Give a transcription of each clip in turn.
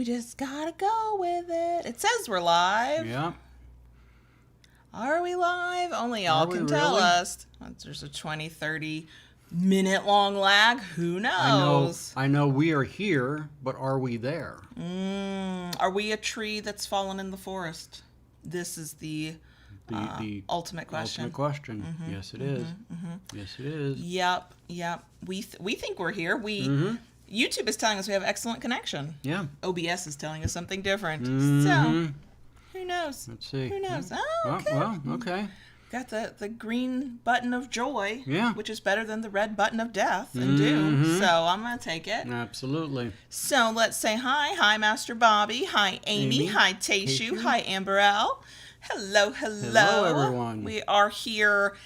We just gotta go with it. It says we're live. Yeah. Are we live? Only y'all can tell us. There's a 20, 30 minute long lag. Who knows? I know we are here, but are we there? Are we a tree that's fallen in the forest? This is the ultimate question. Ultimate question. Mm-hmm, yes, it is. Yes, it is. Yep. We think we're here. YouTube is telling us we have excellent connection. Yeah. OBS is telling us something different. Mm-hmm. So, who knows? Let's see. Who knows? Oh, okay. Well, okay. Got the green button of joy, yeah, which is better than the red button of death and doom. So I'm going to take it. Absolutely. So let's say hi. Hi, Master Bobby. Hi, Amy. Hi, Tayshu. Hi, Amberelle. Hello. Hello, everyone. We are here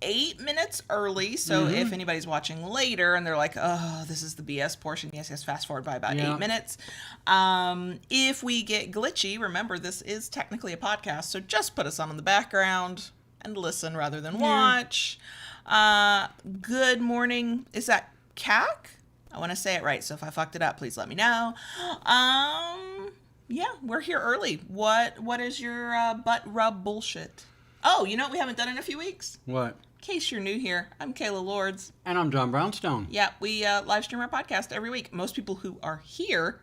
8 minutes early, so if anybody's watching later and they're like, oh, this is the BS portion, yes, fast forward by about 8 minutes. If we get glitchy, remember, this is technically a podcast, so just put us on in the background and listen rather than watch. Good morning. Is that CAC? I want to say it right, so if I fucked it up, please let me know. Yeah, we're here early. What is your butt rub bullshit? Oh, you know what we haven't done in a few weeks? What? In case you're new here, I'm Kayla Lords. And I'm John Brownstone. Yeah, we live stream our podcast every week. Most people who are here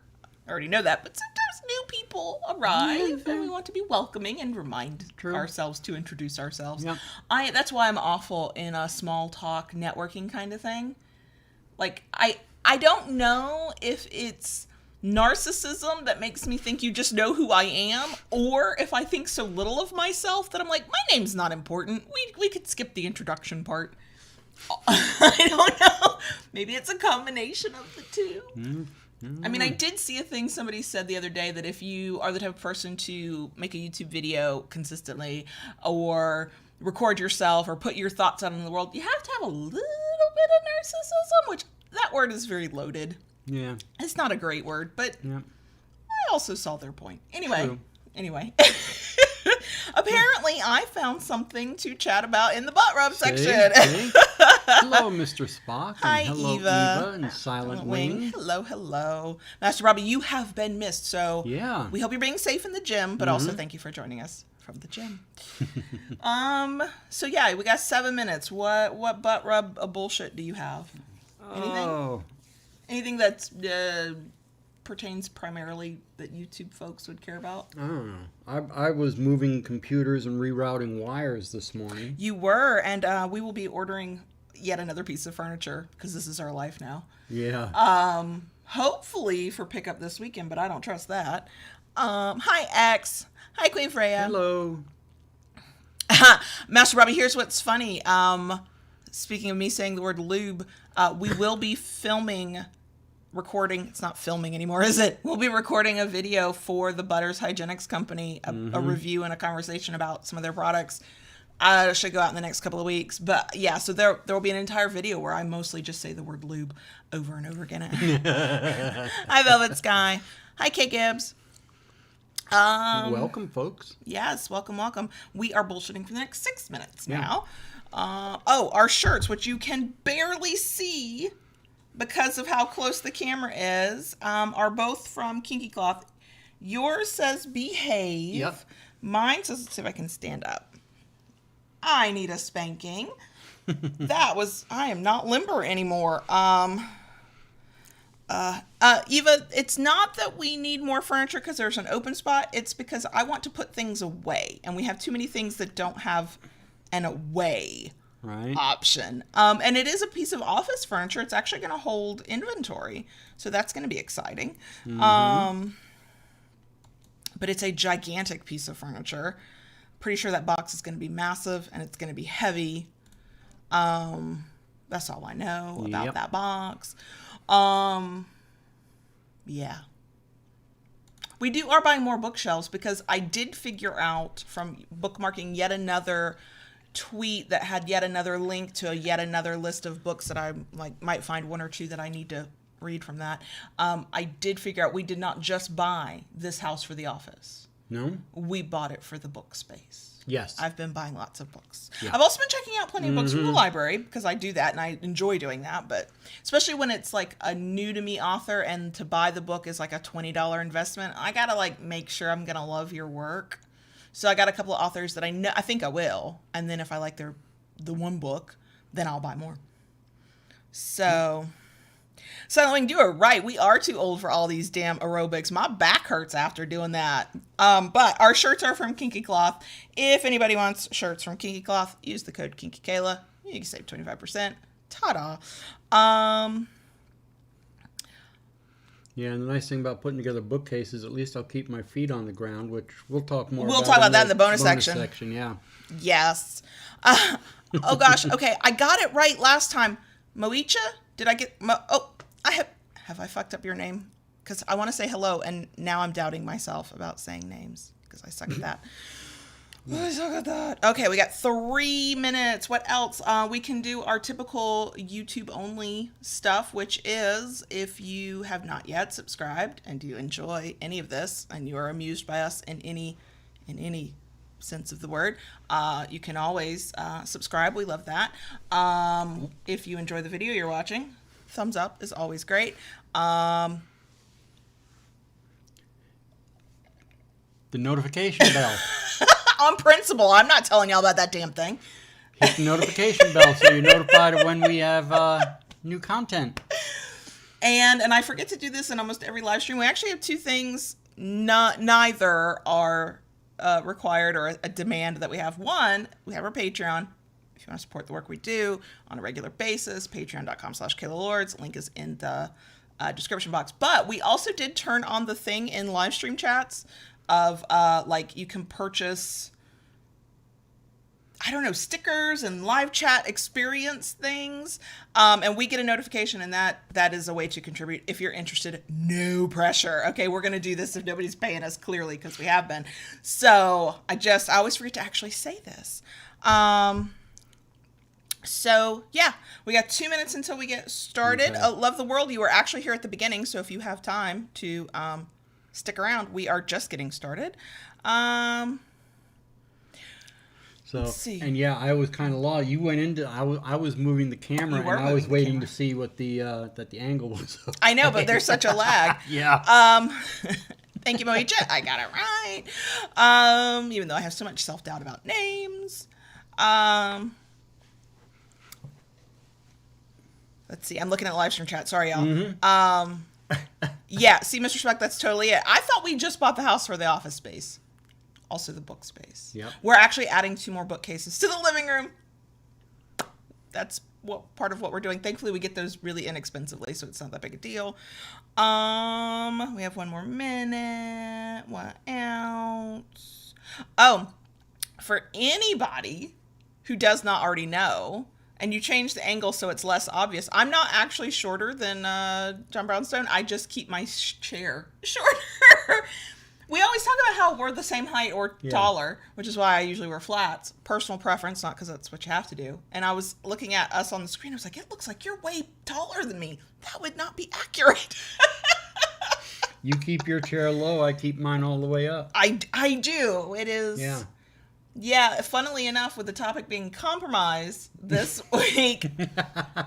already know that, but sometimes new people arrive, and we want to be welcoming and remind ourselves to introduce ourselves. Yep. That's why I'm awful in a small talk networking kind of thing. Like, I don't know if it's narcissism that makes me think you just know who I am, or if I think so little of myself that I'm like, my name's not important. We could skip the introduction part. I don't know. Maybe it's a combination of the two. I mean, I did see a thing somebody said the other day that if you are the type of person to make a YouTube video consistently or record yourself or put your thoughts out in the world, you have to have a little bit of narcissism, which that word is very loaded. Yeah. It's not a great word, but I also saw their point. Anyway. Apparently, I found something to chat about in the butt rub section. Hello, Mr. Spock. Hi, and hello, Eva and Silent Wing. Hello. Master Robbie, you have been missed, so we hope you're being safe in the gym, but also thank you for joining us from the gym. So we got 7 minutes. What butt rub bullshit do you have? Anything? Anything that pertains primarily that YouTube folks would care about? I don't know. I was moving computers and rerouting wires this morning. You were, and we will be ordering yet another piece of furniture because this is our life now. Yeah. Hopefully for pickup this weekend, but I don't trust that. Hi, X. Hi, Queen Freya. Hello. Master Robbie, here's what's funny. Speaking of me saying the word lube, we will be recording, it's not filming anymore, is it? We'll be recording a video for the Butters Hygienics Company, a review and a conversation about some of their products. It should go out in the next couple of weeks. But yeah, so there will be an entire video where I mostly just say the word lube over and over again. Hi, Velvet Sky. Hi, Kate Gibbs. Welcome, folks. Yes, welcome. We are bullshitting for the next 6 minutes now. Our shirts, which you can barely see because of how close the camera is, are both from Kinky Cloth. Yours says behave. Yep. Mine says, let's see if I can stand up. I need a spanking. I am not limber anymore. Eva, it's not that we need more furniture because there's an open spot. It's because I want to put things away, and we have too many things that don't have an away option. And it is a piece of office furniture. It's actually going to hold inventory, so that's going to be exciting. But it's a gigantic piece of furniture. Pretty sure that box is going to be massive, and it's going to be heavy. That's all I know about that box. We are buying more bookshelves because I did figure out from bookmarking yet another tweet that had yet another link to yet another list of books that I might find one or two that I need to read from that. I did figure out we did not just buy this house for the office. No? We bought it for the book space. Yes. I've been buying lots of books. Yeah. I've also been checking out plenty of books from the library because I do that and I enjoy doing that. But especially when it's like a new to me author and to buy the book is like a $20 investment, I got to like make sure I'm going to love your work. So I got a couple of authors that I think I will. And then if I like the one book, then I'll buy more. So we can do it right. We are too old for all these damn aerobics. My back hurts after doing that. But our shirts are from Kinky Cloth. If anybody wants shirts from Kinky Cloth, use the code KinkyKayla. You can save 25%. Ta-da. Yeah, and the nice thing about putting together bookcases, at least I'll keep my feet on the ground, which we'll talk more We'll about. talk about that in the bonus section. Yeah. Yes. Oh gosh. Okay, I got it right last time. Moicha? Did I get? Have I fucked up your name? Because I want to say hello, and now I'm doubting myself about saying names because I suck at that. I suck at that. Okay, we got 3 minutes. What else? We can do our typical YouTube only stuff, which is if you have not yet subscribed and you enjoy any of this and you are amused by us in any sense of the word, you can always subscribe. We love that. If you enjoy the video you're watching, thumbs up is always great. The notification bell. On principle, I'm not telling y'all about that damn thing. Hit the notification bell so you're notified of when we have new content. And I forget to do this in almost every live stream. We actually have two things. Neither are required or a demand that we have. One, we have our Patreon. If you want to support the work we do on a regular basis, patreon.com/KaylaLords. Link is in the description box. But we also did turn on the thing in live stream chats of like you can purchase, I don't know, stickers and live chat experience things. And we get a notification, and that is a way to contribute if you're interested. No pressure. Okay, we're going to do this if nobody's paying us, clearly, because we have been. So I always forget to actually say this. So yeah, we got 2 minutes until we get started. Okay. Love the world. You were actually here at the beginning, so if you have time to stick around, we are just getting started. So, let's see. and yeah, I was kind of lost. You went into, I was moving the camera, You were and I was moving the waiting camera. to see what the angle was. I know, but there's such a lag. Yeah. Thank you, Moicha. I got it right. Even though I have so much self-doubt about names. Let's see. I'm looking at live stream chat. Sorry, y'all. Mm-hmm. Yeah, see, Mr. Speck, that's totally it. I thought we just bought the house for the office space. Also the book space. Yep. We're actually adding 2 more bookcases to the living room. That's part of what we're doing. Thankfully, we get those really inexpensively, so it's not that big a deal. We have 1 more minute. What else? Oh, for anybody who does not already know, and you change the angle so it's less obvious, I'm not actually shorter than John Brownstone. I just keep my chair shorter. We always talk about how we're the same height or taller, which is why I usually wear flats. Personal preference, not because that's what you have to do. And I was looking at us on the screen. I was like, it looks like you're way taller than me. That would not be accurate. You keep your chair low. I keep mine all the way up. I do. It is. Yeah. Yeah, funnily enough, with the topic being compromise this week,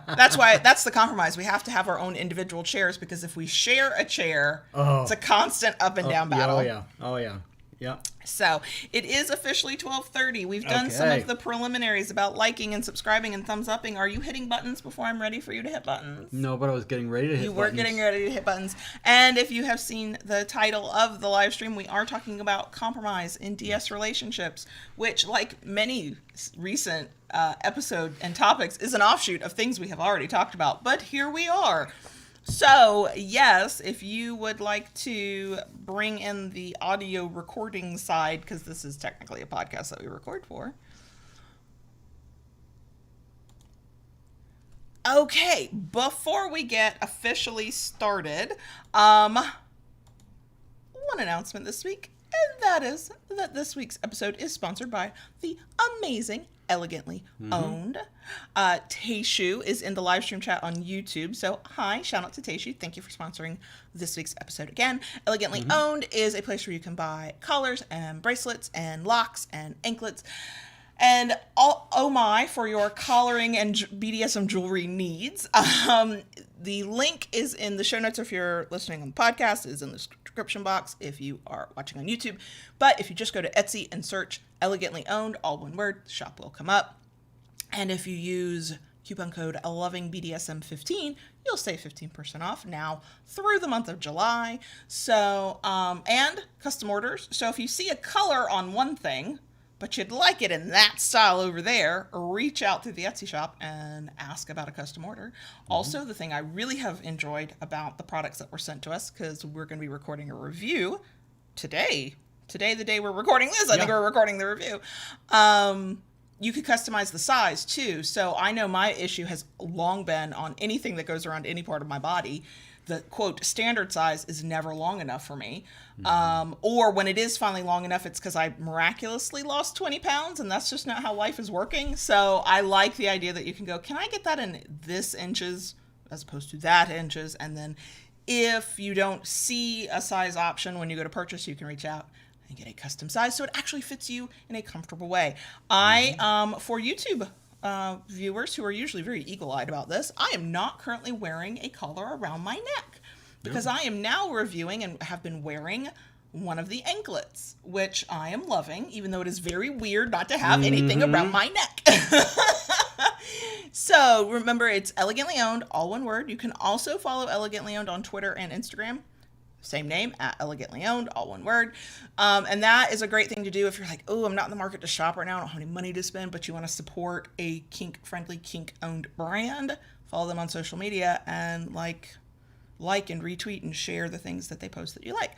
that's the compromise. We have to have our own individual chairs because if we share a chair, it's a constant up and down battle. Oh yeah. Yeah. So it is officially 12:30. We've done some of the preliminaries about liking and subscribing and thumbs upping. Are you hitting buttons before I'm ready for you to hit buttons? No, but I was getting ready to hit buttons. You were getting ready to hit buttons. And if you have seen the title of the live stream, we are talking about compromise in DS relationships, which, like many recent episode and topics, is an offshoot of things we have already talked about. But here we are. So, yes, if you would like to bring in the audio recording side, because this is technically a podcast that we record for. Okay, before we get officially started, one announcement this week, and that is that this week's episode is sponsored by the amazing Elegantly Owned. Tayshu is in the live stream chat on YouTube. So hi, shout out to Tayshu. Thank you for sponsoring this week's episode again. Elegantly Owned is a place where you can buy collars and bracelets and locks and anklets and oh my for your collaring and BDSM jewelry needs. The link is in the show notes if you're listening on the podcast. It is in the description box if you are watching on YouTube. But if you just go to Etsy and search Elegantly Owned, all one word, the shop will come up. And if you use coupon code LOVINGBDSM15, you'll save 15% off now through the month of July. So, and custom orders. So if you see a color on one thing, but you'd like it in that style over there, reach out through the Etsy shop and ask about a custom order. Also, the thing I really have enjoyed about the products that were sent to us, because we're going to be recording a review today, the day we're recording this, I think we're recording the review. You could customize the size too. So I know my issue has long been on anything that goes around any part of my body. The quote standard size is never long enough for me. Or when it is finally long enough, it's because I miraculously lost 20 pounds and that's just not how life is working. So I like the idea that you can go, can I get that in this inches as opposed to that inches? And then if you don't see a size option when you go to purchase, you can reach out and get a custom size so it actually fits you in a comfortable way. For YouTube viewers who are usually very eagle-eyed about this, I am not currently wearing a collar around my neck because I am now reviewing and have been wearing one of the anklets, which I am loving, even though it is very weird not to have anything around my neck. So remember, it's Elegantly Owned, all one word. You can also follow Elegantly Owned on Twitter and Instagram. Same name, at Elegantly Owned, all one word. And that is a great thing to do if you're like, oh, I'm not in the market to shop right now, I don't have any money to spend, but you want to support a kink-friendly, kink-owned brand. Follow them on social media and like and retweet and share the things that they post that you like.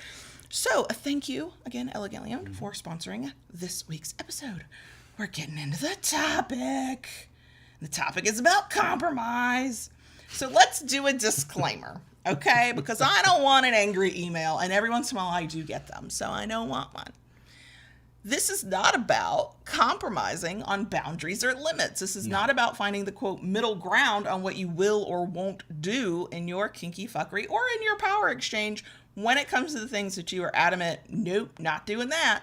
So thank you again, Elegantly Owned, for sponsoring this week's episode. We're getting into the topic. The topic is about compromise. So let's do a disclaimer. Okay, because I don't want an angry email, and every once in a while I do get them, so I don't want one. This is not about compromising on boundaries or limits. This is not about finding the, quote, middle ground on what you will or won't do in your kinky fuckery or in your power exchange when it comes to the things that you are adamant, nope, not doing that.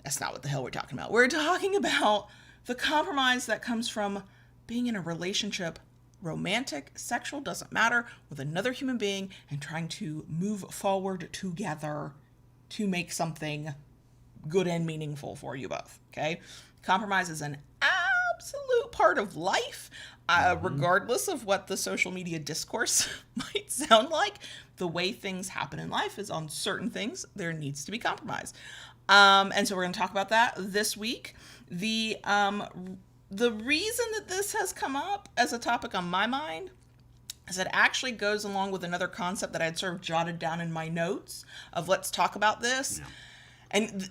That's not what the hell we're talking about. We're talking about the compromise that comes from being in a relationship, romantic, sexual, doesn't matter, with another human being and trying to move forward together to make something good and meaningful for you both. Okay. Compromise is an absolute part of life, regardless of what the social media discourse might sound like. The way things happen in life is on certain things, there needs to be compromise. And so we're going to talk about that this week. The reason that this has come up as a topic on my mind is it actually goes along with another concept that I had sort of jotted down in my notes of let's talk about this. Yeah.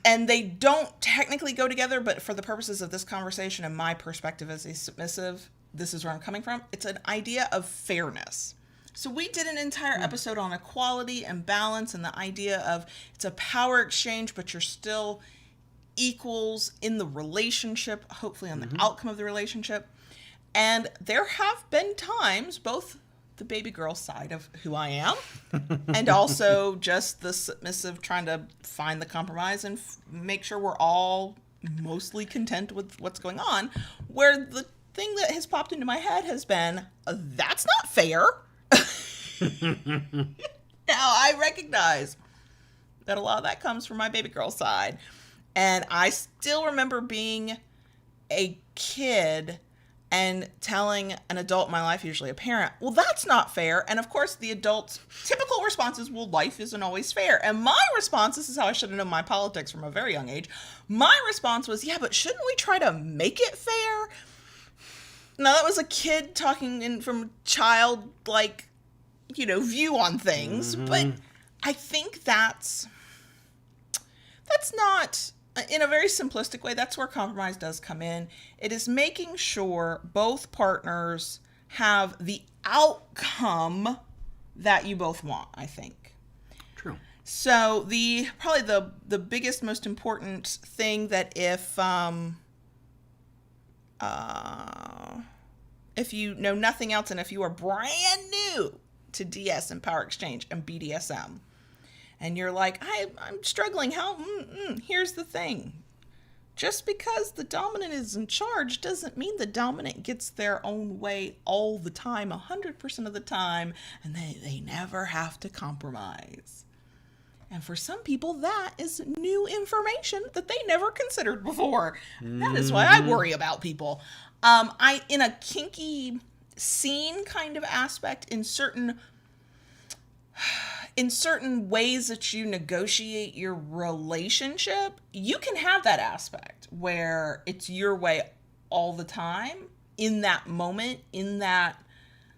And they don't technically go together, but for the purposes of this conversation and my perspective as a submissive, this is where I'm coming from. It's an idea of fairness. So we did an entire episode on equality and balance and the idea of it's a power exchange, but you're still equals in the relationship, hopefully on the outcome of the relationship. And there have been times, both the baby girl side of who I am and also just the submissive trying to find the compromise and make sure we're all mostly content with what's going on, where the thing that has popped into my head has been, that's not fair. Now I recognize that a lot of that comes from my baby girl side. And I still remember being a kid and telling an adult in my life, usually a parent, well, that's not fair. And of course, the adult's typical response is, well, life isn't always fair. And my response, this is how I should have known my politics from a very young age. My response was, yeah, but shouldn't we try to make it fair? Now, that was a kid talking from child, view on things. But I think that's not... In a very simplistic way, that's where compromise does come in. It is making sure both partners have the outcome that you both want, I think. True. So probably the biggest, most important thing that if if you know nothing else, and if you are brand new to DS and Power Exchange and BDSM, and you're like, I'm struggling, here's the thing. Just because the dominant is in charge doesn't mean the dominant gets their own way all the time, 100% of the time, and they never have to compromise. And for some people, that is new information that they never considered before. That is why I worry about people. In a kinky scene kind of aspect, in certain ways that you negotiate your relationship, you can have that aspect where it's your way all the time, in that moment, in that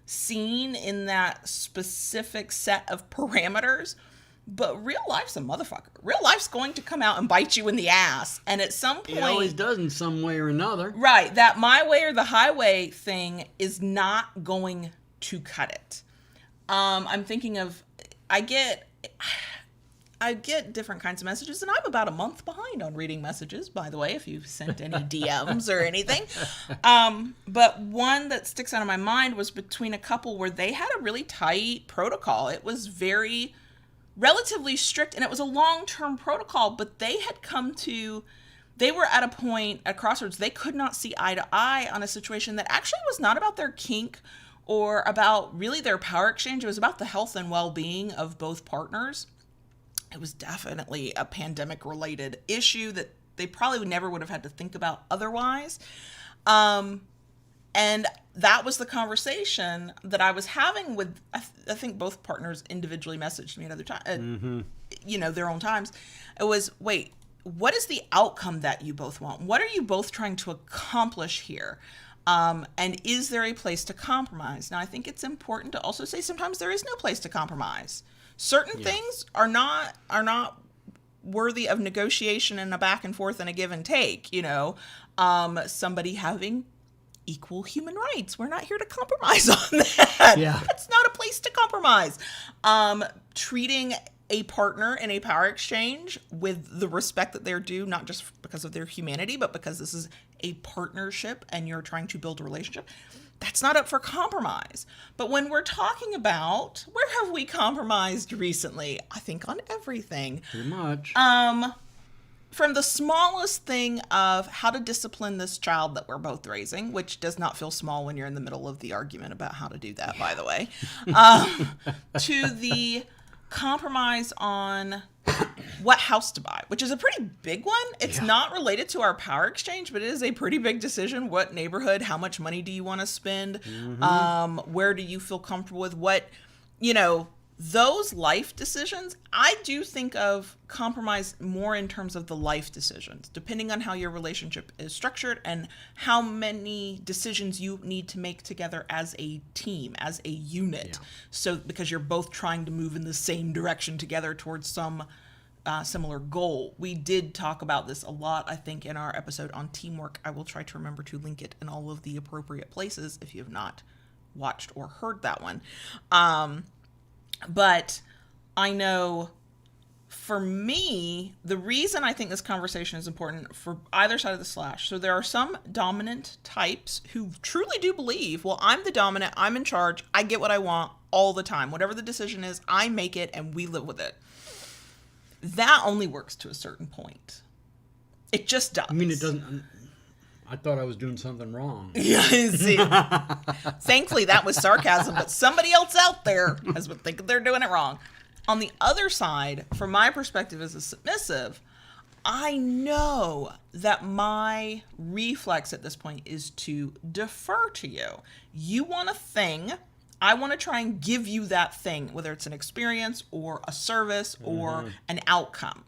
scene, in that specific set of parameters. But real life's a motherfucker. Real life's going to come out and bite you in the ass. And at some point... It always does in some way or another. Right. That my way or the highway thing is not going to cut it. I'm thinking of... I get different kinds of messages, and I'm about a month behind on reading messages, by the way, if you've sent any DMs or anything. But one that sticks out of my mind was between a couple where they had a really tight protocol. It was very... relatively strict, and it was a long-term protocol, but they were at a point at crossroads. They could not see eye to eye on a situation that actually was not about their kink or about really their power exchange. It was about the health and well-being of both partners. It was definitely a pandemic-related issue that they probably never would have had to think about otherwise. And that was the conversation that I was having with, I think both partners individually messaged me another time, their own times. It was, wait, what is the outcome that you both want? What are you both trying to accomplish here? And is there a place to compromise? Now, I think it's important to also say sometimes there is no place to compromise. Certain things are not worthy of negotiation and a back and forth and a give and take, somebody having equal human rights. We're not here to compromise on that. Yeah. That's not a place to compromise. Treating a partner in a power exchange with the respect that they're due, not just because of their humanity, but because this is a partnership and you're trying to build a relationship, that's not up for compromise. But when we're talking about, where have we compromised recently? I think on everything. Pretty much. From the smallest thing of how to discipline this child that we're both raising, which does not feel small when you're in the middle of the argument about how to do that, by the way, to the compromise on what house to buy, which is a pretty big one. It's not related to our power exchange, but it is a pretty big decision. What neighborhood, how much money do you want to spend? Where do you feel comfortable with? What, those life decisions, I do think of compromise more in terms of the life decisions, depending on how your relationship is structured and how many decisions you need to make together as a team, as a unit. Yeah. So because you're both trying to move in the same direction together towards some similar goal. We did talk about this a lot, I think, in our episode on teamwork. I will try to remember to link it in all of the appropriate places if you have not watched or heard that one. But I know for me, the reason I think this conversation is important for either side of the slash. So there are some dominant types who truly do believe, well, I'm the dominant, I'm in charge, I get what I want all the time. Whatever the decision is, I make it and we live with it. That only works to a certain point. It just does. I mean, it doesn't... I thought I was doing something wrong. Yeah, see. Thankfully, that was sarcasm, but somebody else out there has been thinking they're doing it wrong. On the other side, from my perspective as a submissive, I know that my reflex at this point is to defer to you. You want a thing. I want to try and give you that thing, whether it's an experience or a service or an outcome.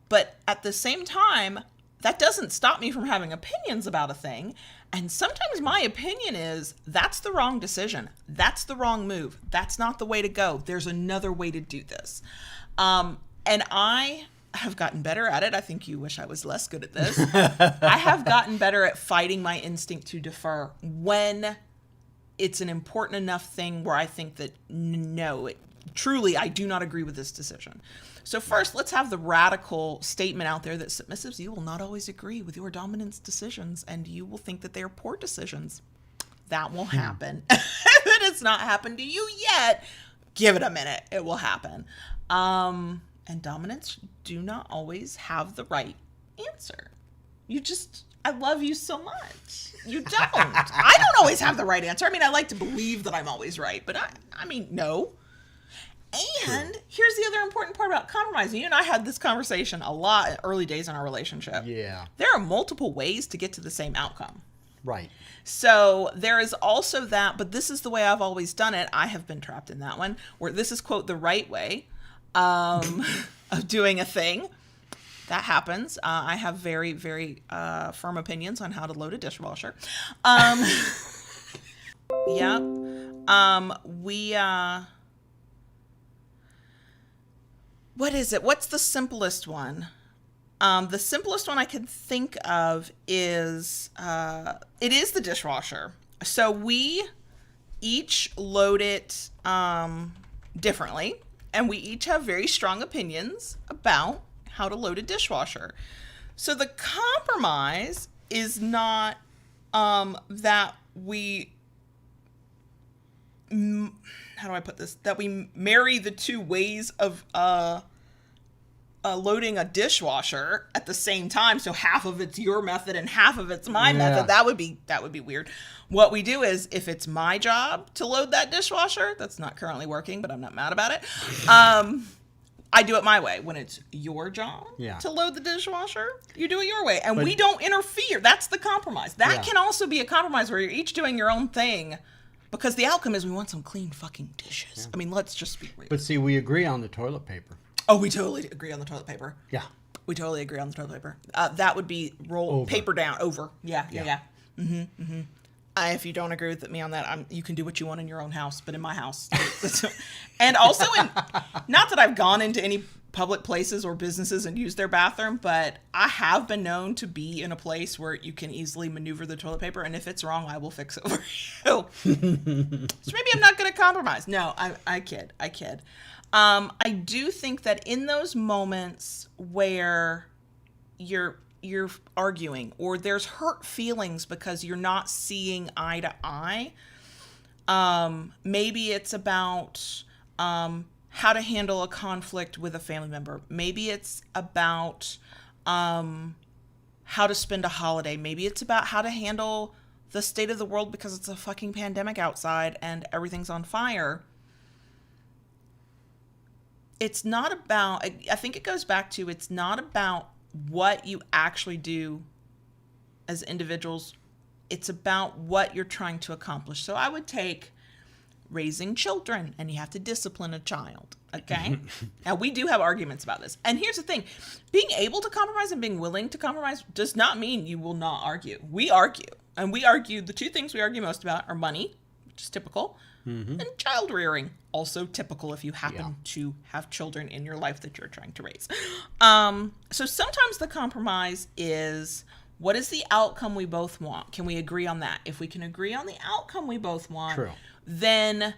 But at the same time, that doesn't stop me from having opinions about a thing. And sometimes my opinion is, that's the wrong decision. That's the wrong move. That's not the way to go. There's another way to do this. And I have gotten better at it. I think you wish I was less good at this. I have gotten better at fighting my instinct to defer when it's an important enough thing where I think that, no, truly, I do not agree with this decision. So first, let's have the radical statement out there that submissives, you will not always agree with your dominant's decisions, and you will think that they are poor decisions. That will happen. If it has not happened to you yet, give it a minute. It will happen. And dominants do not always have the right answer. I love you so much. You don't. I don't always have the right answer. I mean, I like to believe that I'm always right, but I mean, no. And here's the other important part about compromising. You and I had this conversation a lot in early days in our relationship. Yeah. There are multiple ways to get to the same outcome. Right. So there is also that, but this is the way I've always done it. I have been trapped in that one, where this is, quote, the right way of doing a thing. That happens. I have very, very firm opinions on how to load a dishwasher. Yeah. What is it? What's the simplest one? The simplest one I can think of is, it is the dishwasher. So we each load it differently, and we each have very strong opinions about how to load a dishwasher. So the compromise is not that we, how do I put this? That we marry the two ways of loading a dishwasher at the same time. So half of it's your method and half of it's my method. That would be weird. What we do is, if it's my job to load that dishwasher, that's not currently working, but I'm not mad about it. I do it my way. When it's your job to load the dishwasher, you do it your way. And we don't interfere. That's the compromise. That can also be a compromise where you're each doing your own thing, because the outcome is we want some clean fucking dishes. Yeah. I mean, let's just be real. But see, we agree on the toilet paper. Oh, we totally agree on the toilet paper. Yeah. We totally agree on the toilet paper. That would be paper down, over. Yeah. Mm-hmm, mm-hmm. If you don't agree with me on that, you can do what you want in your own house, but in my house. And also, not that I've gone into any public places or businesses and used their bathroom, but I have been known to be in a place where you can easily maneuver the toilet paper, and if it's wrong, I will fix it for you. So maybe I'm not going to compromise. No, I kid. I do think that in those moments where you're arguing, or there's hurt feelings because you're not seeing eye to eye, maybe it's about how to handle a conflict with a family member. Maybe it's about how to spend a holiday. Maybe it's about how to handle the state of the world because it's a fucking pandemic outside and everything's on fire. It's not about, I think it goes back to, it's not about what you actually do as individuals. It's about what you're trying to accomplish. So I would take raising children, and you have to discipline a child. Okay. Now, we do have arguments about this. And here's the thing, being able to compromise and being willing to compromise does not mean you will not argue. We argue, and the two things we argue most about are money, which is typical, and child rearing, also typical if you happen to have children in your life that you're trying to raise. So sometimes the compromise is, what is the outcome we both want? Can we agree on that? If we can agree on the outcome we both want, then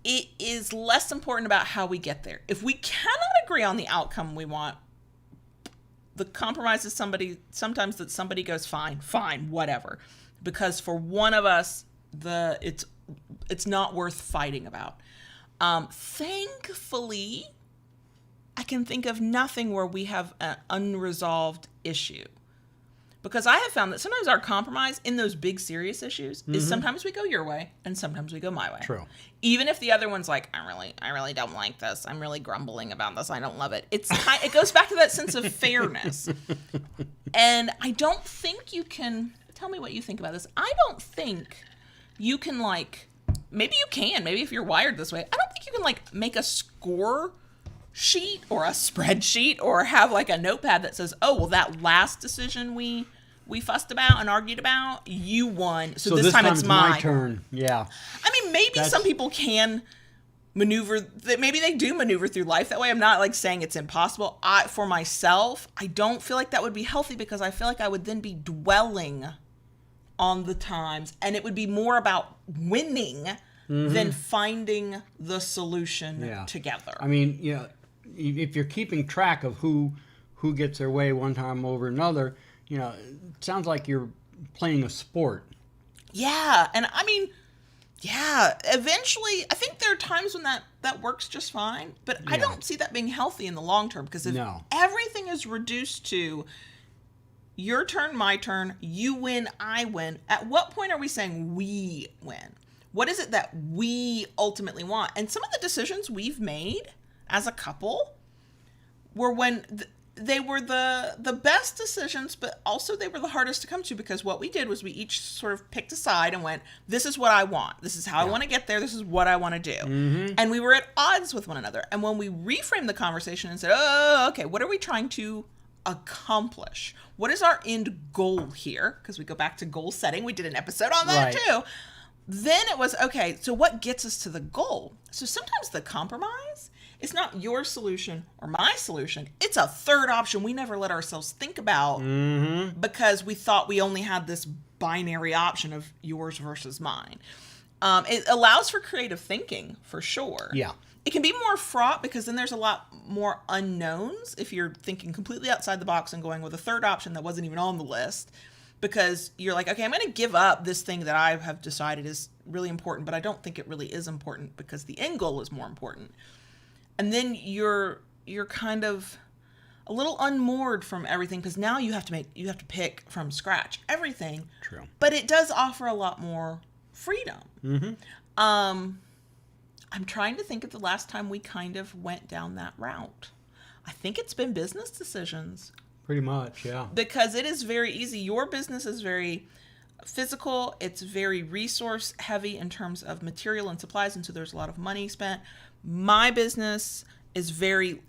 it is less important about how we get there. If we cannot agree on the outcome we want, the compromise is sometimes that somebody goes, fine, whatever. Because for one of us, it's not worth fighting about. Thankfully, I can think of nothing where we have an unresolved issue. Because I have found that sometimes our compromise in those big serious issues is sometimes we go your way and sometimes we go my way. True. Even if the other one's like, I really don't like this. I'm really grumbling about this. I don't love it. It goes back to that sense of fairness. And I don't think you can, tell me what you think about this. I don't think you can maybe you can, maybe if you're wired this way, I don't think you can make a score sheet or a spreadsheet or have a notepad that says, oh, well, that last decision we fussed about and argued about, you won. So this time it's my turn. Yeah. I mean, maybe some people can maneuver, maybe they do maneuver through life that way. I'm not saying it's impossible. For myself, I don't feel like that would be healthy, because I feel like I would then be dwelling on the times, and it would be more about winning than finding the solution together. I mean, if you're keeping track of who gets their way one time over another, it sounds like you're playing a sport. Yeah, and I mean, eventually, I think there are times when that works just fine, but I don't see that being healthy in the long term, because if everything is reduced to your turn, my turn, you win, I win, at what point are we saying we win? What is it that we ultimately want? And some of the decisions we've made as a couple were when they were the best decisions, but also they were the hardest to come to, because what we did was we each sort of picked a side and went, this is what I want. This is how I want to get there. This is what I want to do. And we were at odds with one another. And when we reframed the conversation and said, oh, okay, what are we trying to accomplish? What is our end goal here? Because we go back to goal setting. We did an episode on that too. Then it was, okay, so what gets us to the goal? So sometimes the compromise, it's not your solution or my solution. It's a third option we never let ourselves think about because we thought we only had this binary option of yours versus mine. It allows for creative thinking, for sure. Yeah. It can be more fraught because then there's a lot more unknowns if you're thinking completely outside the box and going with a third option that wasn't even on the list. Because you're like, okay, I'm going to give up this thing that I have decided is really important, but I don't think it really is important because the end goal is more important. And then you're kind of a little unmoored from everything, because now you have to pick from scratch everything. True. But it does offer a lot more freedom. I'm trying to think of the last time we kind of went down that route. I think it's been business decisions. Pretty much, yeah. Because it is very easy. Your business is very physical. It's very resource heavy in terms of material and supplies, and so there's a lot of money spent. My business is very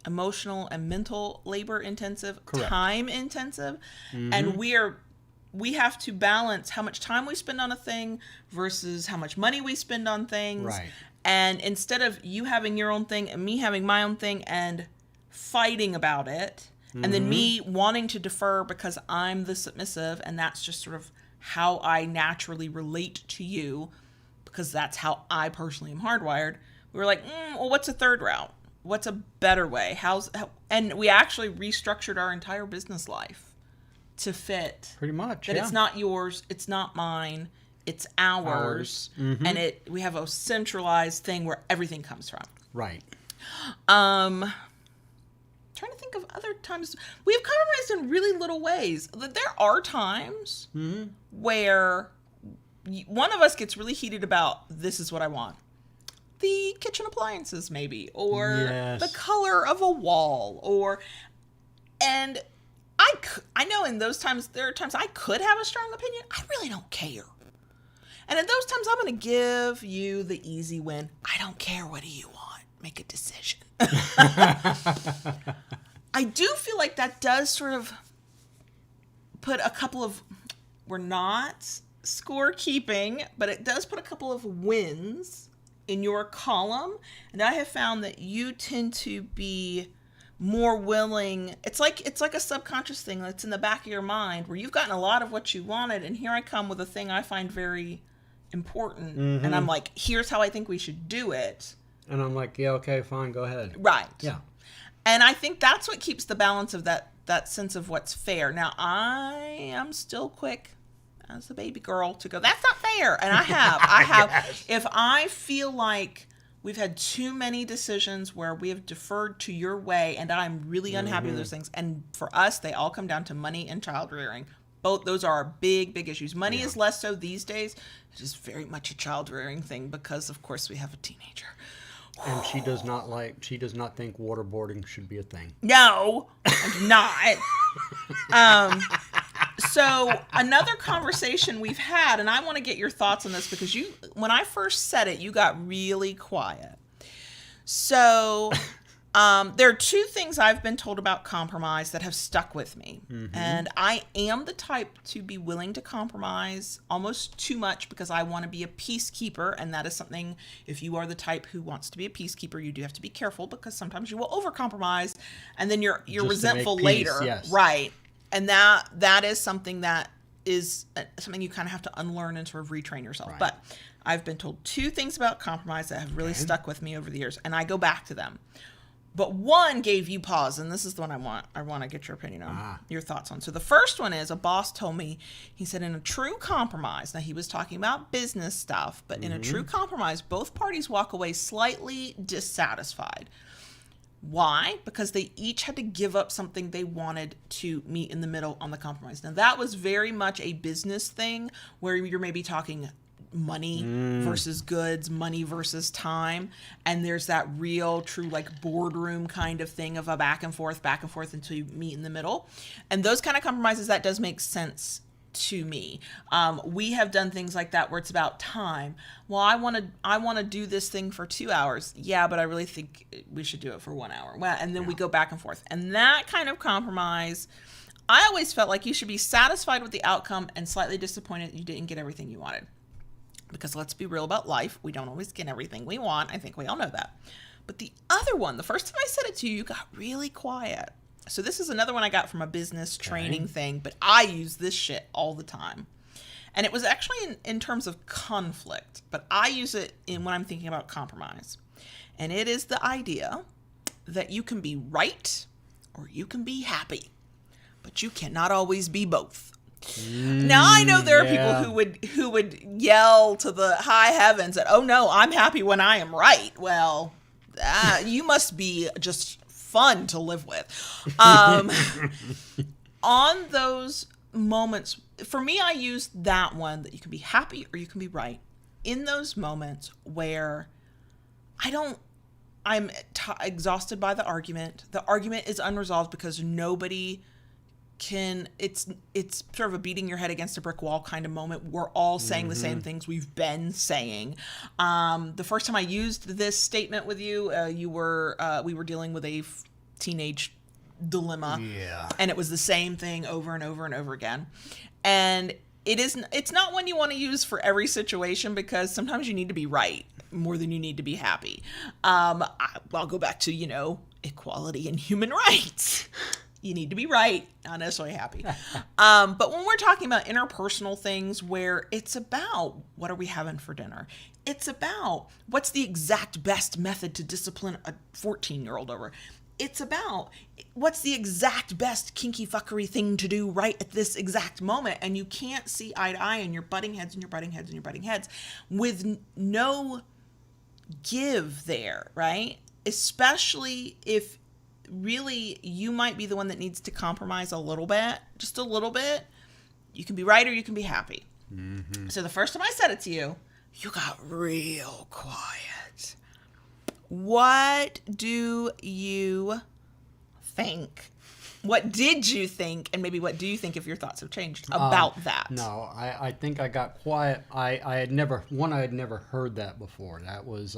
emotional and mental labor intensive, time intensive, and we have to balance how much time we spend on a thing versus how much money we spend on things. Right. And instead of you having your own thing and me having my own thing and fighting about it, and then me wanting to defer because I'm the submissive, and that's just sort of how I naturally relate to you, because that's how I personally am hardwired. We were like, well, what's a third route? What's a better way? And we actually restructured our entire business life to fit. Pretty much, that it's not yours, it's not mine, it's ours. And we have a centralized thing where everything comes from. Right. Trying to think of other times we have compromised in really little ways. There are times where one of us gets really heated about, this is what I want. The kitchen appliances, maybe, or the color of a wall, and I know in those times, there are times I could have a strong opinion. I really don't care. And in those times, I'm going to give you the easy win. I don't care. What do you want? Make a decision. I do feel like that does sort of put a couple of, we're not score keeping, but it does put a couple of wins in your column. And I have found that you tend to be more willing. It's like a subconscious thing that's in the back of your mind where you've gotten a lot of what you wanted, and here I come with a thing I find very important, and I'm like, here's how I think we should do it. And I'm like, yeah, okay, fine, go ahead. Right. Yeah. And I think that's what keeps the balance of that sense of what's fair. Now, I am still quick as a baby girl to go, that's not fair. And I have. Yes. If I feel like we've had too many decisions where we have deferred to your way, and I'm really unhappy with those things. And for us, they all come down to money and child rearing. Both those are our big, big issues. Money is less so these days. It is very much a child rearing thing because, of course, we have a teenager. And she does not think waterboarding should be a thing. No, I do not. So another conversation we've had, and I want to get your thoughts on this because when I first said it, you got really quiet. So there are two things I've been told about compromise that have stuck with me. And I am the type to be willing to compromise almost too much because I want to be a peacekeeper. And that is something, if you are the type who wants to be a peacekeeper, you do have to be careful because sometimes you will overcompromise and then you're resentful later. Yes. Right. And that is something that is something you kind of have to unlearn and sort of retrain yourself. Right. But I've been told two things about compromise that have really stuck with me over the years, and I go back to them. But one gave you pause, and this is the one I want to get your opinion on, your thoughts on. So the first one is, a boss told me, he said, in a true compromise, now he was talking about business stuff, but in a true compromise, both parties walk away slightly dissatisfied. Why? Because they each had to give up something they wanted to meet in the middle on the compromise. Now that was very much a business thing where you're maybe talking money versus goods, money versus time, and there's that real true like boardroom kind of thing of a back and forth until you meet in the middle. And those kind of compromises, that does make sense to me. We have done things like that where it's about time. Well, I want to do this thing for 2 hours. Yeah, but I really think we should do it for 1 hour. Well, and then we go back and forth. And that kind of compromise, I always felt like you should be satisfied with the outcome and slightly disappointed that you didn't get everything you wanted. Because let's be real about life, we don't always get everything we want. I think we all know that. But the other one, the first time I said it to you, you got really quiet. So this is another one I got from a business training thing, but I use this shit all the time. And it was actually in terms of conflict, but I use it in when I'm thinking about compromise. And it is the idea that you can be right or you can be happy, but you cannot always be both. Now I know there are people who would yell to the high heavens that, oh no, I'm happy when I am right. Well, you must be just fun to live with. On those moments, for me, I use that one, that you can be happy or you can be right. In those moments where I'm exhausted by the argument is unresolved because nobody it's sort of a beating your head against a brick wall kind of moment. We're all saying the same things we've been saying. The first time I used this statement with you, we were dealing with a teenage dilemma, and it was the same thing over and over and over again. And it's not one you want to use for every situation, because sometimes you need to be right more than you need to be happy. I'll go back to, equality and human rights. You need to be right, not necessarily happy. But when we're talking about interpersonal things where it's about what are we having for dinner? It's about what's the exact best method to discipline a 14-year-old over. It's about what's the exact best kinky fuckery thing to do right at this exact moment. And you can't see eye to eye, and you're butting heads with no give there, right? Especially if really you might be the one that needs to compromise a little bit, just a little bit. You can be right or you can be happy. So the first time I said it to you, you got real quiet. What do you think? What did you think? And maybe what do you think if your thoughts have changed about that? No, I think I got quiet. I had never heard that before. That was,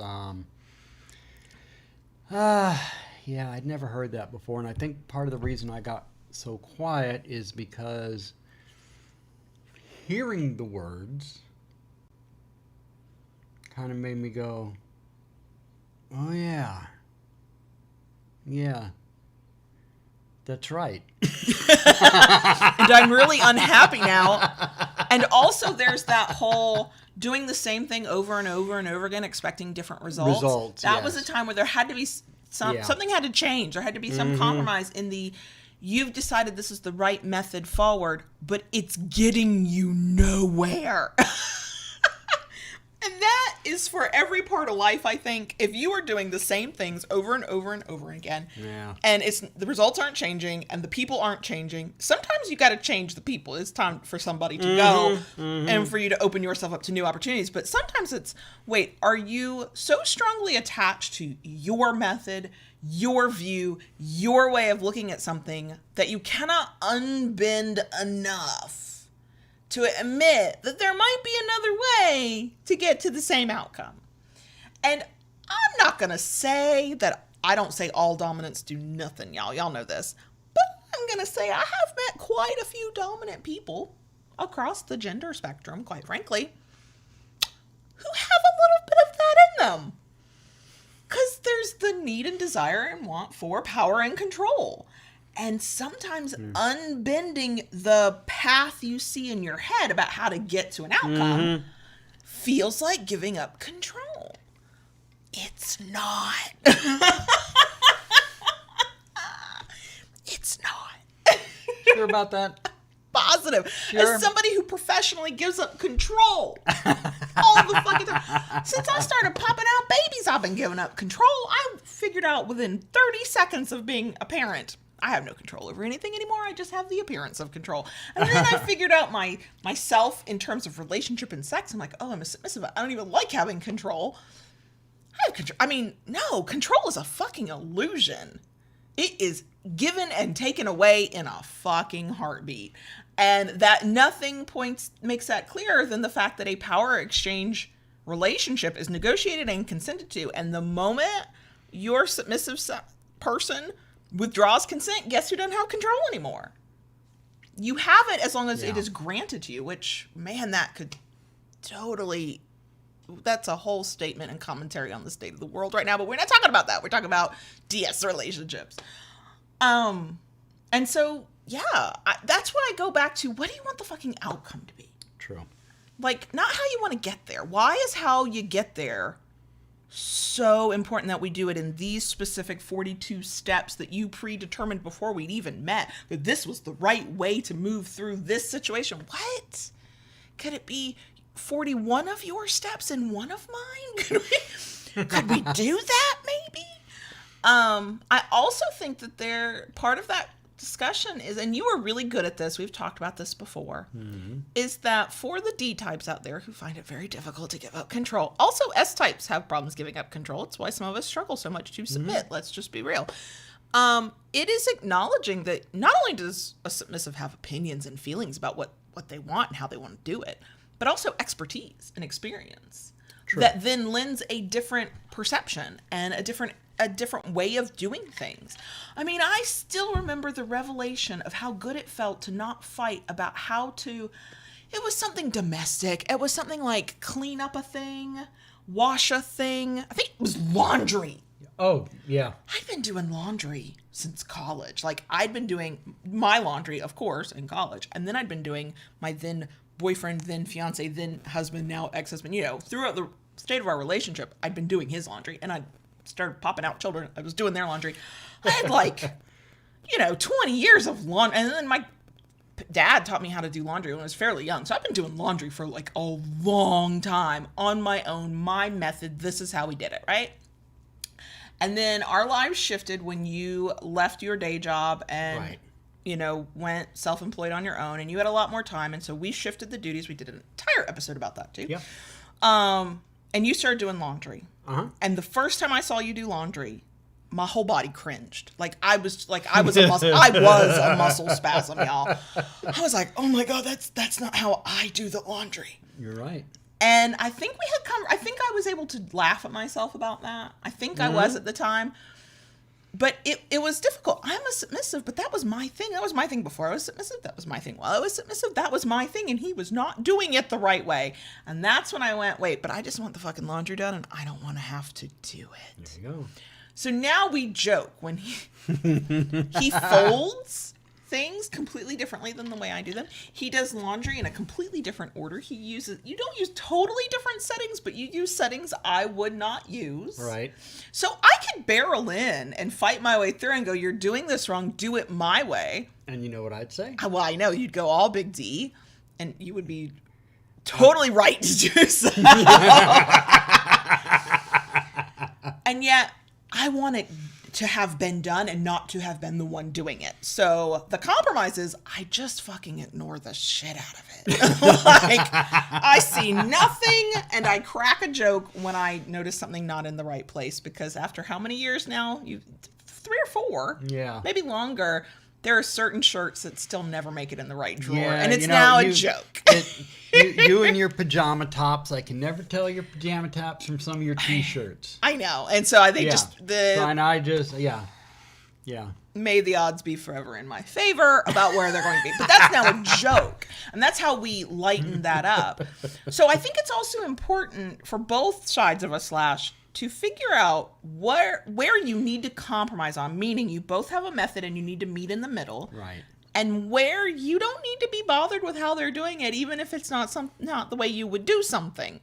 yeah, I'd never heard that before. And I think part of the reason I got so quiet is because hearing the words kind of made me go, oh yeah, that's right. And I'm really unhappy now. And also there's that whole doing the same thing over and over and over again, expecting different results. That was a time where there had to be something had to change. There had to be some compromise in you've decided this is the right method forward, but it's getting you nowhere. And that is for every part of life, I think. If you are doing the same things over and over and over again, and the results aren't changing and the people aren't changing, sometimes you got to change the people. It's time for somebody to go and for you to open yourself up to new opportunities. But sometimes it's, wait, are you so strongly attached to your method, your view, your way of looking at something that you cannot unbend enough to admit that there might be another way to get to the same outcome? And I'm not going to say that I don't say all dominants do nothing, y'all. Y'all know this. But I'm going to say I have met quite a few dominant people across the gender spectrum, quite frankly, who have a little bit of that in them. Because there's the need and desire and want for power and control. And sometimes unbending the path you see in your head about how to get to an outcome feels like giving up control. It's not. It's not. Sure about that? Positive. Sure. As somebody who professionally gives up control all the fucking time. Since I started popping out babies, I've been giving up control. I figured out within 30 seconds of being a parent, I have no control over anything anymore. I just have the appearance of control. And then I figured out myself in terms of relationship and sex. I'm like, oh, I'm a submissive. I don't even like having control. I have control. I mean, no, control is a fucking illusion. It is given and taken away in a fucking heartbeat. And that nothing makes that clearer than the fact that a power exchange relationship is negotiated and consented to. And the moment your submissive person withdraws consent, guess who doesn't have control anymore? You have it as long as it is granted to you, which, man, that could totally... That's a whole statement and commentary on the state of the world right now, but we're not talking about that. We're talking about DS relationships. And so, yeah, that's what I go back to. What do you want the fucking outcome to be? True. Like, not how you want to get there. Why is how you get there so important that we do it in these specific 42 steps that you predetermined before we'd even met? That this was the right way to move through this situation. What? Could it be 41 of your steps and one of mine? Could we do that maybe? I also think that part of that discussion is, and you are really good at this, we've talked about this before, is that for the D types out there who find it very difficult to give up control, also S types have problems giving up control. It's why some of us struggle so much to submit. Let's just be real. It is acknowledging that not only does a submissive have opinions and feelings about what they want and how they want to do it, but also expertise and experience. True. That then lends a different perception and a different way of doing things. I mean, I still remember the revelation of how good it felt to not fight about it was something domestic. It was something like clean up a thing, wash a thing. I think it was laundry. Oh, yeah. I'd been doing laundry since college. Like, I'd been doing my laundry, of course, in college. And then I'd been doing my then boyfriend, then fiance, then husband, now ex-husband. You know, throughout the state of our relationship, I'd been doing his laundry. And I started popping out children. I was doing their laundry. I had 20 years of laundry. And then my dad taught me how to do laundry when I was fairly young. So I've been doing laundry for like a long time on my own, my method. This is how we did it, right? And then our lives shifted when you left your day job and, went self-employed on your own, and you had a lot more time. And so we shifted the duties. We did an entire episode about that too. Yeah. And you started doing laundry. Uh-huh. And the first time I saw you do laundry, my whole body cringed. I was a muscle spasm, y'all. I was like, oh my God, that's not how I do the laundry. You're right. And I think I think I was able to laugh at myself about that. I think I was at the time. But it was difficult. I'm a submissive, but that was my thing. That was my thing before I was submissive. That was my thing while I was submissive. That was my thing, and he was not doing it the right way. And that's when I went, wait, but I just want the fucking laundry done, and I don't want to have to do it. There you go. So now we joke when he folds things completely differently than the way I do them. He does laundry in a completely different order. You don't use totally different settings, but you use settings I would not use. Right. So I could barrel in and fight my way through and go, you're doing this wrong, do it my way. And you know what I'd say? Well, I know you'd go all big D, and you would be totally right to do so. And yet I want it to have been done and not to have been the one doing it. So the compromise is I just fucking ignore the shit out of it. I see nothing, and I crack a joke when I notice something not in the right place, because after how many years now? 3 or 4. Yeah. Maybe longer. There are certain shirts that still never make it in the right drawer. Yeah, and it's now a joke. You and your pajama tops. I can never tell your pajama tops from some of your T-shirts. I know. And so I think Yeah. May the odds be forever in my favor about where they're going to be. But that's now a joke. And that's how we lighten that up. So I think it's also important for both sides of a slash to figure out where you need to compromise on, meaning you both have a method and you need to meet in the middle. Right. And where you don't need to be bothered with how they're doing it, even if it's not the way you would do something.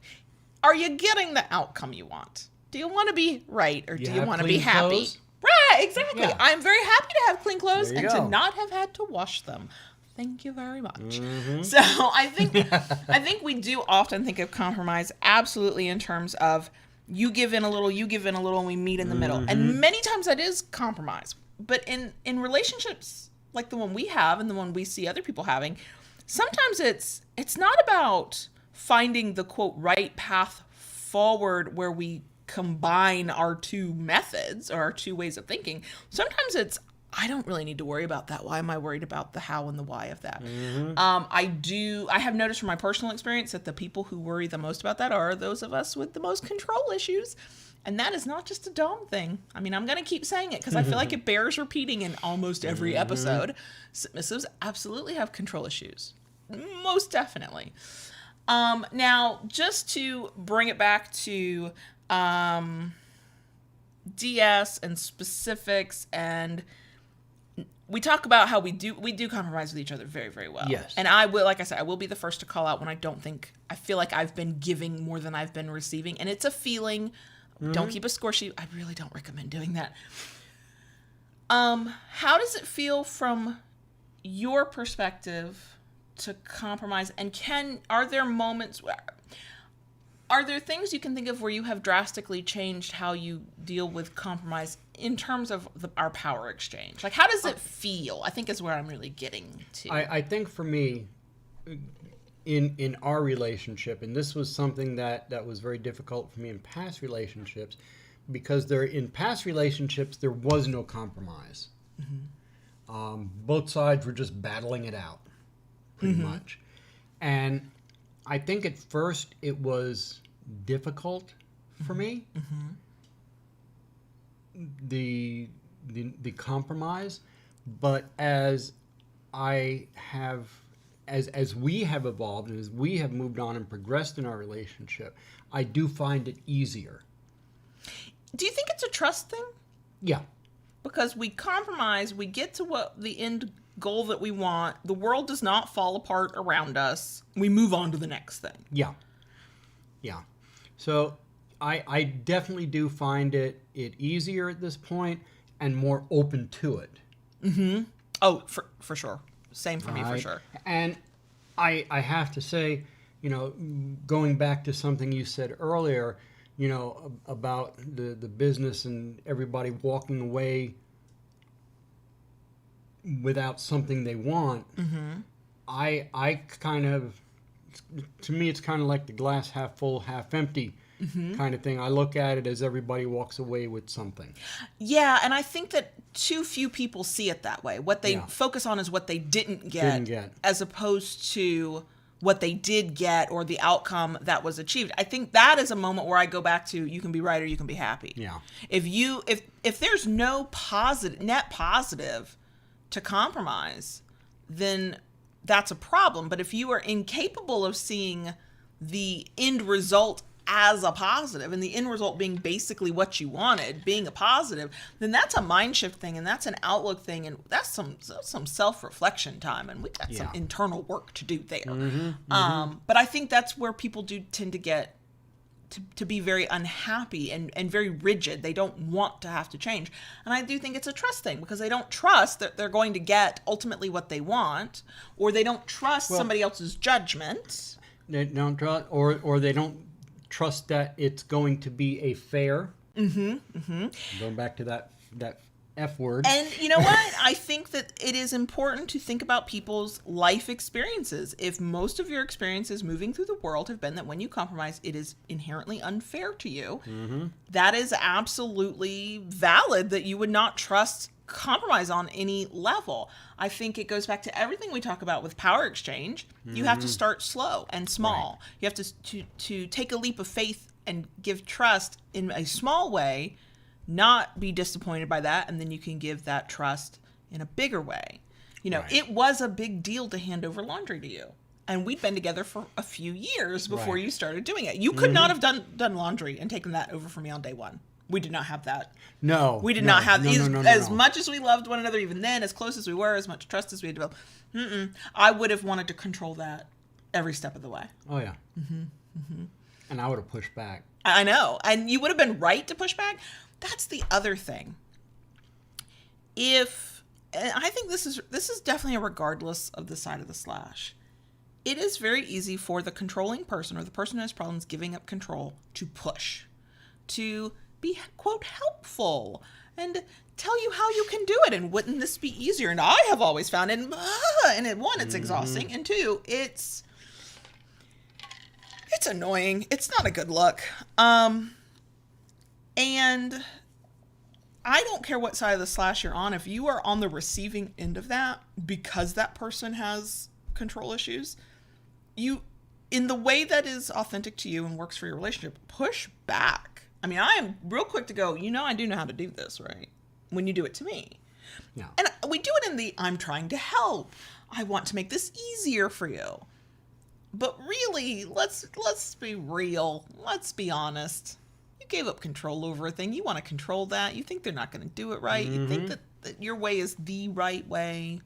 are you getting the outcome you want? Do you want to be right, or do you want to be clean happy? clothes? Right, exactly. Yeah. I'm very happy to have clean clothes There you and to go. not have had to wash them. Thank you very much. Mm-hmm. So I think we do often think of compromise absolutely in terms of you give in a little, and we meet in the middle. And many times that is compromise. But in relationships like the one we have and the one we see other people having, sometimes it's not about finding the quote right path forward where we combine our two methods or our two ways of thinking. Sometimes it's, I don't really need to worry about that. Why am I worried about the how and the why of that? I have noticed from my personal experience that the people who worry the most about that are those of us with the most control issues. And that is not just a Dom thing. I mean, I'm going to keep saying it because I feel like it bears repeating in almost every episode. Submissives absolutely have control issues. Most definitely. Now, just to bring it back to DS and specifics, and we talk about how we do compromise with each other very, very well. Yes. And I will, like I said, I will be the first to call out when I feel like I've been giving more than I've been receiving. And it's a feeling. Don't keep a score sheet. I really don't recommend doing that. How does it feel from your perspective to compromise? And are there moments where, are there things you can think of where you have drastically changed how you deal with compromise in terms of our power exchange? Like, how does it feel? I think is where I'm really getting to. I think for me, in our relationship, and this was something that was very difficult for me in past relationships, because in past relationships there was no compromise. Both sides were just battling it out, pretty much. And I think at first it was difficult for me, the compromise, but as we have evolved and as we have moved on and progressed in our relationship, I do find it easier. Do you think it's a trust thing? Yeah. Because we compromise, we get to what the end goal that we want. The world does not fall apart around us. We move on to the next thing. Yeah. So I definitely do find it easier at this point and more open to it. Oh, for sure. Same for me, for sure. And I have to say, going back to something you said earlier, about the business and everybody walking away without something they want. I kind of, to me, it's kind of like the glass half full, half empty kind of thing. I look at it as everybody walks away with something. Yeah, and I think that too few people see it that way. What they focus on is what they didn't get, as opposed to what they did get or the outcome that was achieved. I think that is a moment where I go back to, you can be right or you can be happy. Yeah. If there's no net positive to compromise, then that's a problem. But if you are incapable of seeing the end result as a positive, and the end result being basically what you wanted, being a positive, then that's a mind shift thing, and that's an outlook thing, and that's some self-reflection time, and we've got some internal work to do there. But I think that's where people do tend to get to be very unhappy and very rigid. They don't want to have to change. And I do think it's a trust thing, because they don't trust that they're going to get ultimately what they want, or they don't trust somebody else's judgment. They don't trust, or they don't trust that it's going to be a fair. Going back to that F word. And you know what? I think that it is important to think about people's life experiences. If most of your experiences moving through the world have been that when you compromise, it is inherently unfair to you, that is absolutely valid, that you would not trust compromise on any level. I think it goes back to everything we talk about with power exchange. You have to start slow and small. You have to take a leap of faith and give trust in a small way, not be disappointed by that, and then you can give that trust in a bigger way. It was a big deal to hand over laundry to you, and we'd been together for a few years before you started doing it. You could not have done laundry and taken that over from me on day one. We did not have that. No. We did not have as much as we loved one another, even then, as close as we were, as much trust as we had developed. I would have wanted to control that every step of the way. Oh, yeah. And I would have pushed back. I know. And you would have been right to push back. That's the other thing. And I think this is definitely a regardless of the side of the slash. It is very easy for the controlling person or the person who has problems giving up control to push, to be, quote, helpful and tell you how you can do it. And wouldn't this be easier? And I have always found it, and one, it's exhausting. And two, it's annoying. It's not a good look. And I don't care what side of the slash you're on. If you are on the receiving end of that because that person has control issues, you, in the way that is authentic to you and works for your relationship, push back. I mean, I am real quick to go, I do know how to do this, right? When you do it to me. Yeah. And we do it in the, I'm trying to help. I want to make this easier for you. But really, let's be real. Let's be honest. You gave up control over a thing. You want to control that. You think they're not going to do it right. You think that your way is the right way.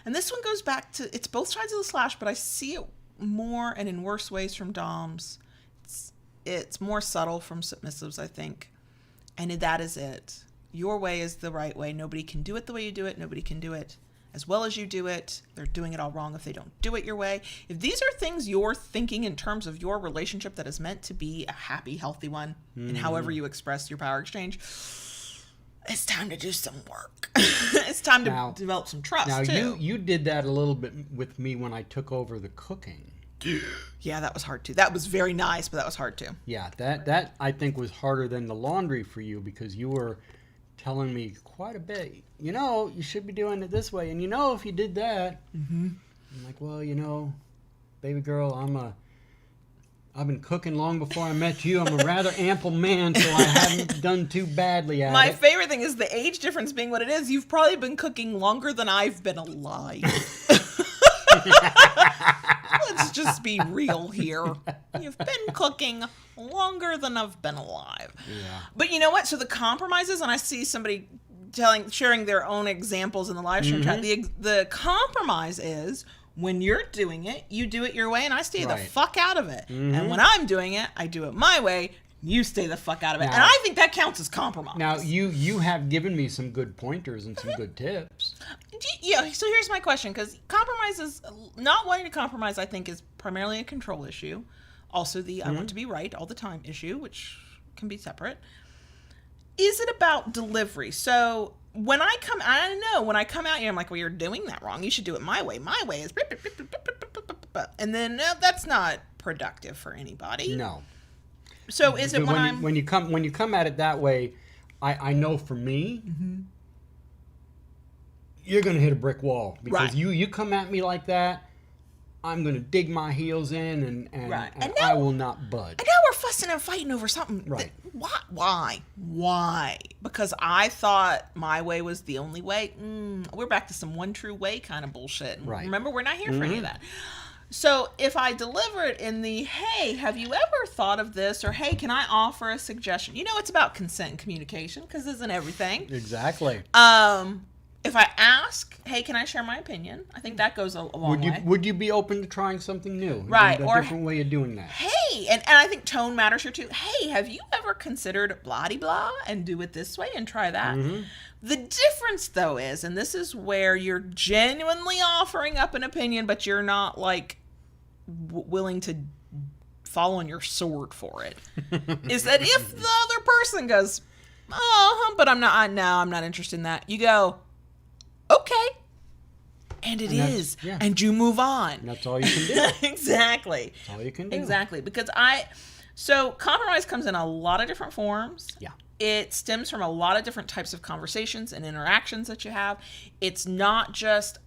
And this one goes back to, it's both sides of the slash, but I see it more and in worse ways from doms. It's more subtle from submissives, I think. And that is it. Your way is the right way. Nobody can do it the way you do it. Nobody can do it as well as you do it. They're doing it all wrong if they don't do it your way. If these are things you're thinking in terms of your relationship that is meant to be a happy, healthy one, and however you express your power exchange, it's time to do some work. It's time to develop some trust, now, too. you did that a little bit with me when I took over the cooking. Yeah, that was hard, too. That was very nice, but that was hard, too. Yeah, that I think was harder than the laundry for you because you were telling me quite a bit. You should be doing it this way. And if you did that, I'm like, well, baby girl, I've been cooking long before I met you. I'm a rather ample man, so I haven't done too badly at it. My favorite thing is the age difference being what it is. You've probably been cooking longer than I've been alive. Let's just be real here. You've been cooking longer than I've been alive. Yeah. But you know what? So the compromises, and I see somebody sharing their own examples in the live stream chat. The compromise is, when you're doing it, you do it your way, and I stay the fuck out of it. And when I'm doing it, I do it my way. You stay the fuck out of it. And I think that counts as compromise. Now, you have given me some good pointers and some good tips. Yeah, so here's my question, because not wanting to compromise, I think, is primarily a control issue. Also I want to be right all the time issue, which can be separate. Is it about delivery? So when I come out here, I'm like, well, you're doing that wrong. You should do it my way. My way is... And then that's not productive for anybody. No. So is it when you come at it that way, I know for me, you're going to hit a brick wall because you come at me like that, I'm going to dig my heels in and now, I will not budge. And now we're fussing and fighting over something. Right. Why? Because I thought my way was the only way. We're back to some one true way kind of bullshit. Right. Remember, we're not here for any of that. So if I deliver it in the, hey, have you ever thought of this? Or, hey, can I offer a suggestion? It's about consent and communication, because isn't everything? Exactly. If I ask, hey, can I share my opinion? I think that goes a long way. Would you be open to trying something new? Right. A different way of doing that. Hey, and I think tone matters here too. Hey, have you ever considered blah-de-blah and do it this way and try that? The difference, though, is, and this is where you're genuinely offering up an opinion, but you're not, like, willing to fall on your sword for it, is that if the other person goes, but I'm not interested in that, you go, okay. And and you move on. And that's all you can do. Exactly. That's all you can do. Exactly. Because so compromise comes in a lot of different forms. Yeah. It stems from a lot of different types of conversations and interactions that you have. It's not just,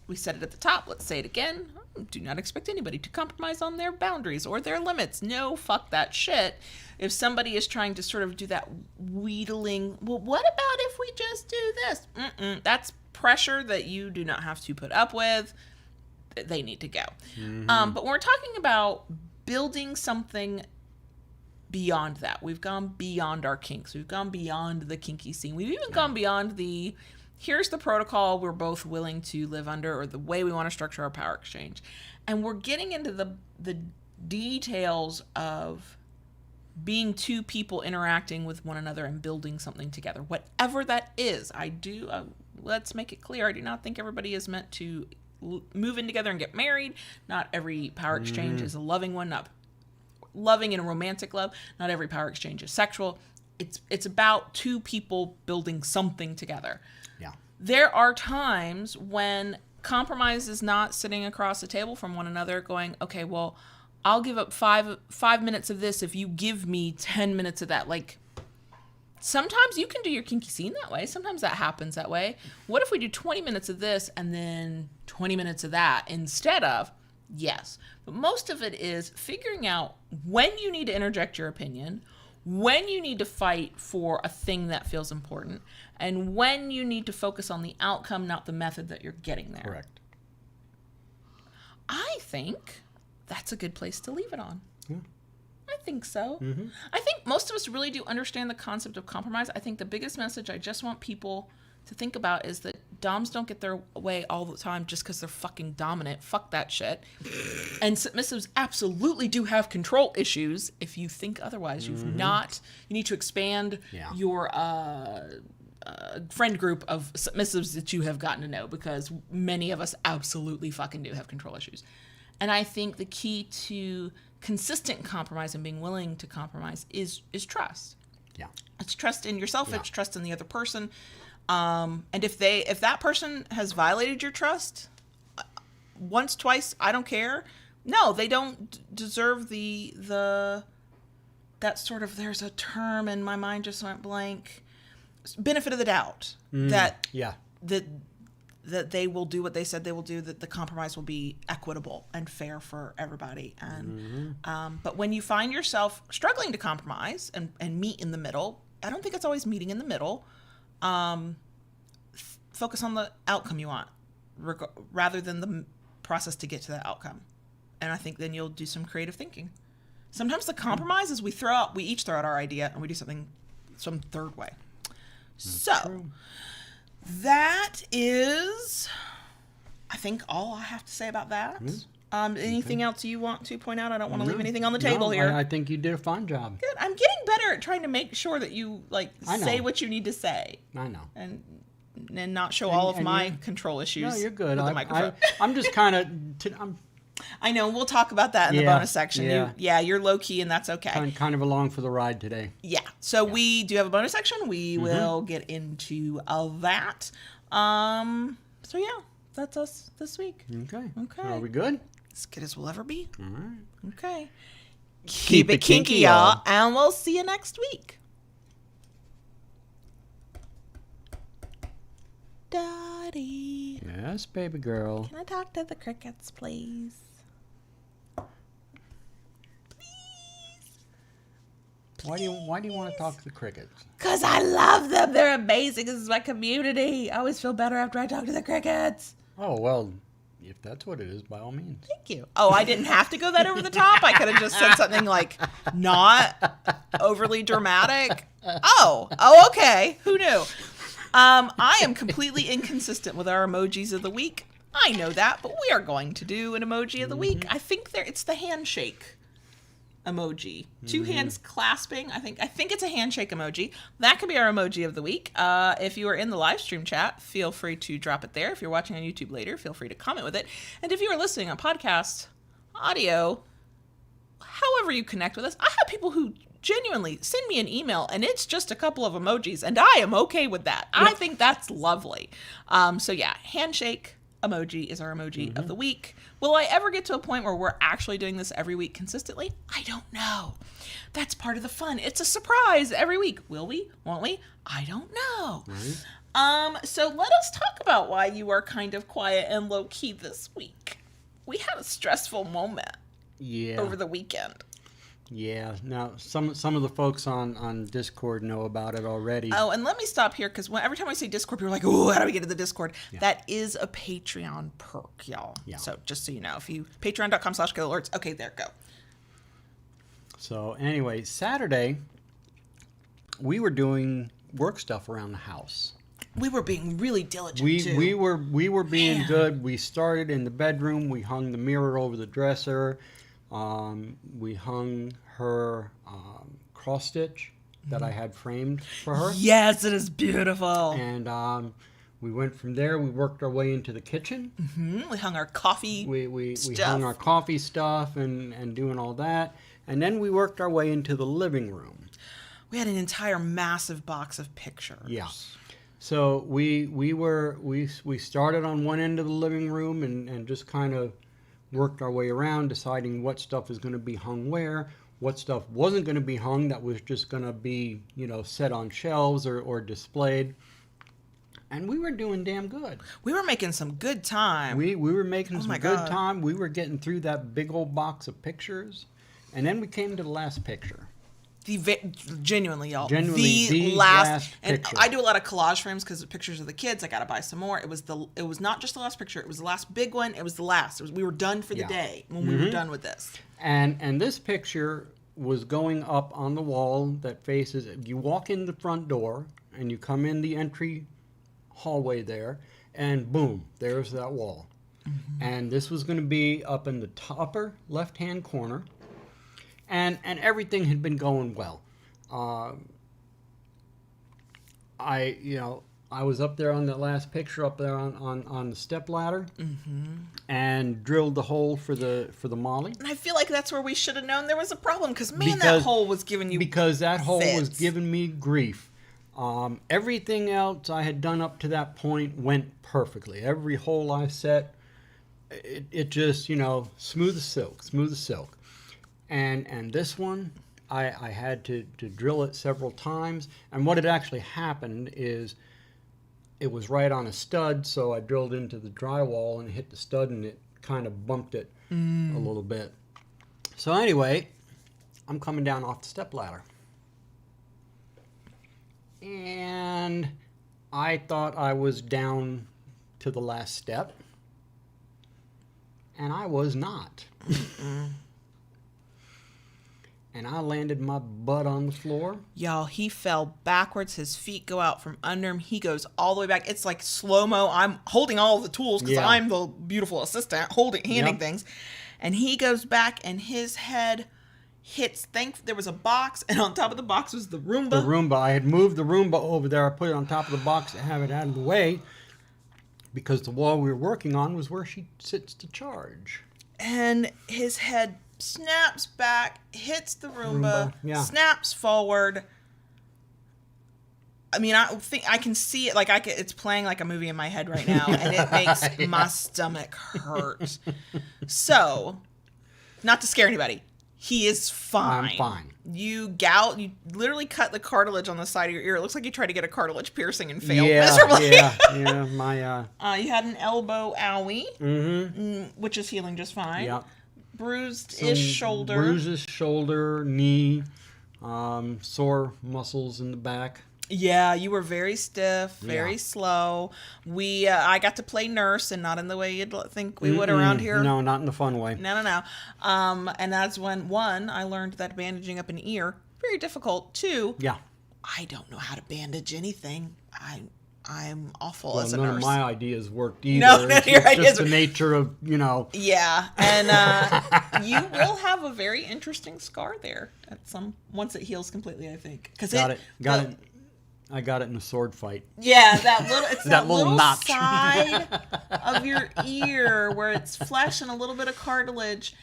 we said it at the top, let's say it again. Do not expect anybody to compromise on their boundaries or their limits. No, fuck that shit. If somebody is trying to sort of do that wheedling, well, what about if we just do this? That's pressure that you do not have to put up with. They need to go. But when we're talking about building something beyond that, we've gone beyond our kinks. We've gone beyond the kinky scene. We've even gone beyond here's the protocol we're both willing to live under, or the way we want to structure our power exchange. And we're getting into the details of being two people interacting with one another and building something together, whatever that is. Let's make it clear, I do not think everybody is meant to move in together and get married. Not every power exchange is a loving one, not loving in a romantic love. Not every power exchange is sexual. It's about two people building something together. Yeah. There are times when compromise is not sitting across the table from one another going, okay, well, I'll give up five minutes of this if you give me 10 minutes of that. Like, sometimes you can do your kinky scene that way. Sometimes that happens that way. What if we do 20 minutes of this and then 20 minutes of that instead of? Yes. But most of it is figuring out when you need to interject your opinion, when you need to fight for a thing that feels important, and when you need to focus on the outcome, not the method that you're getting there. Correct. I think that's a good place to leave it on. Yeah. I think so. Mm-hmm. I think most of us really do understand the concept of compromise. I think the biggest message I just want people to think about is that doms don't get their way all the time just because they're fucking dominant. Fuck that shit. And submissives absolutely do have control issues. If you think otherwise, you need to expand your friend group of submissives that you have gotten to know, because many of us absolutely fucking do have control issues. And I think the key to consistent compromise and being willing to compromise is trust. Yeah. It's trust in yourself. Yeah. It's trust in the other person. And if that person has violated your trust once, twice, I don't care. No, they don't deserve that sort of, there's a term and my mind just went blank, benefit of the doubt that they will do what they said they will do, that the compromise will be equitable and fair for everybody. And but when you find yourself struggling to compromise and meet in the middle, I don't think it's always meeting in the middle. Focus on the outcome you want rather than the process to get to that outcome. And I think then you'll do some creative thinking. Sometimes the compromise is we each throw out our idea and we do some third way. That's true. That is, I think, all I have to say about that. Anything else you want to point out? I don't want to leave anything on the table here. I think you did a fine job. Good. I'm getting better at trying to make sure that you say what you need to say. I know. And not show all of my control issues. No, you're good. With the microphone. I'm just kind of... I know. We'll talk about that in the bonus section. You're low key, and that's okay. Kind of along for the ride today. Yeah. So we do have a bonus section. We will get into that. So yeah, that's us this week. Okay. Are we good? As good as we'll ever be. All right. Okay. Keep it kinky, y'all, and we'll see you next week. Daddy. Yes, baby girl. Can I talk to the crickets, please? Why do you want to talk to the crickets? Because I love them. They're amazing. This is my community. I always feel better after I talk to the crickets. Oh, well, if that's what it is, by all means. Thank you. Oh, I didn't have to go that over the top. I could have just said something like not overly dramatic. Oh, okay. Who knew? I am completely inconsistent with our emojis of the week. I know that, but we are going to do an emoji of the week. I think it's the handshake emoji. Two hands clasping. I think it's a handshake emoji. That could be our emoji of the week. If you are in the live stream chat, feel free to drop it there. If you're watching on YouTube later, feel free to comment with it. And if you are listening on podcast, audio, however you connect with us, I have people who genuinely send me an email and it's just a couple of emojis and I am okay with that. Yep. I think that's lovely. So yeah, handshake emoji is our emoji of the week. Will I ever get to a point where we're actually doing this every week consistently? I don't know. That's part of the fun. It's a surprise every week. Will we? Won't we? I don't know. So let us talk about why you are kind of quiet and low key this week. We had a stressful moment over the weekend. Yeah. Now, some of the folks on Discord know about it already. Oh, and let me stop here, because every time I say Discord, people are like, oh, how do we get to the Discord? Yeah. That is a Patreon perk, y'all. Yeah. So just so you know, if you patreon.com/killalerts, okay, there, go. So anyway, Saturday, we were doing work stuff around the house. We were being really diligent, too. We were being good. We started in the bedroom. We hung the mirror over the dresser. We hung her cross stitch that I had framed for her. Yes, it is beautiful. And we went from there. We worked our way into the kitchen. We hung our coffee We stuff. hung our coffee stuff and doing all that. And then we worked our way into the living room. We had an entire massive box of pictures. Yeah. So we started on one end of the living room and just kind of worked our way around, deciding what stuff is going to be hung where, what stuff wasn't going to be hung, that was just going to be, set on shelves or displayed. And we were doing damn good. We were making some good time. We were making some good God. time. We were getting through that big old box of pictures. And then we came to the last picture. Genuinely, y'all. Genuinely, the the last last and picture. I do a lot of collage frames because of pictures of the kids. I got to buy some more. It was not just the last picture. It was the last big one. It was the last. We were done for the Yeah. day when we were done with this. And this picture was going up on the wall that faces, you walk in the front door and you come in the entry hallway there, and boom, there's that wall. And this was going to be up in the upper left-hand corner. And everything had been going well. I was up there on that last picture up there on the step ladder, and drilled the hole for the molly. And I feel like that's where we should have known there was a problem because that hole was giving you because that hole was fits. giving me grief. Everything else I had done up to that point went perfectly. Every hole I set, it just smooth as silk. And this one, I had to drill it several times. And what had actually happened is it was right on a stud, so I drilled into the drywall and hit the stud, and it kind of bumped it a little bit. So anyway, I'm coming down off the stepladder. And I thought I was down to the last step. And I was not. And I landed my butt on the floor. Y'all, he fell backwards. His feet go out from under him. He goes all the way back. It's like slow-mo. I'm holding all of the tools because Yeah. I'm the beautiful assistant handing things. And he goes back and his head hits. There was a box, and on top of the box was the Roomba. The Roomba. I had moved the Roomba over there. I put it on top of the box to have it out of the way because the wall we were working on was where she sits to charge. And his head snaps back, hits the Roomba, yeah. snaps forward. I mean, I think I can see it. It's playing like a movie in my head right now, and it makes my stomach hurt. So, not to scare anybody, he is fine. I'm fine. You literally cut the cartilage on the side of your ear. It looks like you tried to get a cartilage piercing and failed miserably. Yeah. My you had an elbow owie, which is healing just fine. yeah. Bruised-ish shoulder. Bruises, shoulder, knee, sore muscles in the back. Yeah, you were very stiff, very slow. I got to play nurse, and not in the way you'd think we would around here. No, not in the fun way. No. And that's when, one, I learned that bandaging up an ear, very difficult. Two, Yeah. I don't know how to bandage anything. I'm awful Well, as a none nurse. of my ideas worked either. No, it's your just ideas the nature of, Yeah, and you will have a very interesting scar there once it heals completely, I think. Got it. I got it in a sword fight. Yeah, it's that little notch. side of your ear where it's flesh and a little bit of cartilage.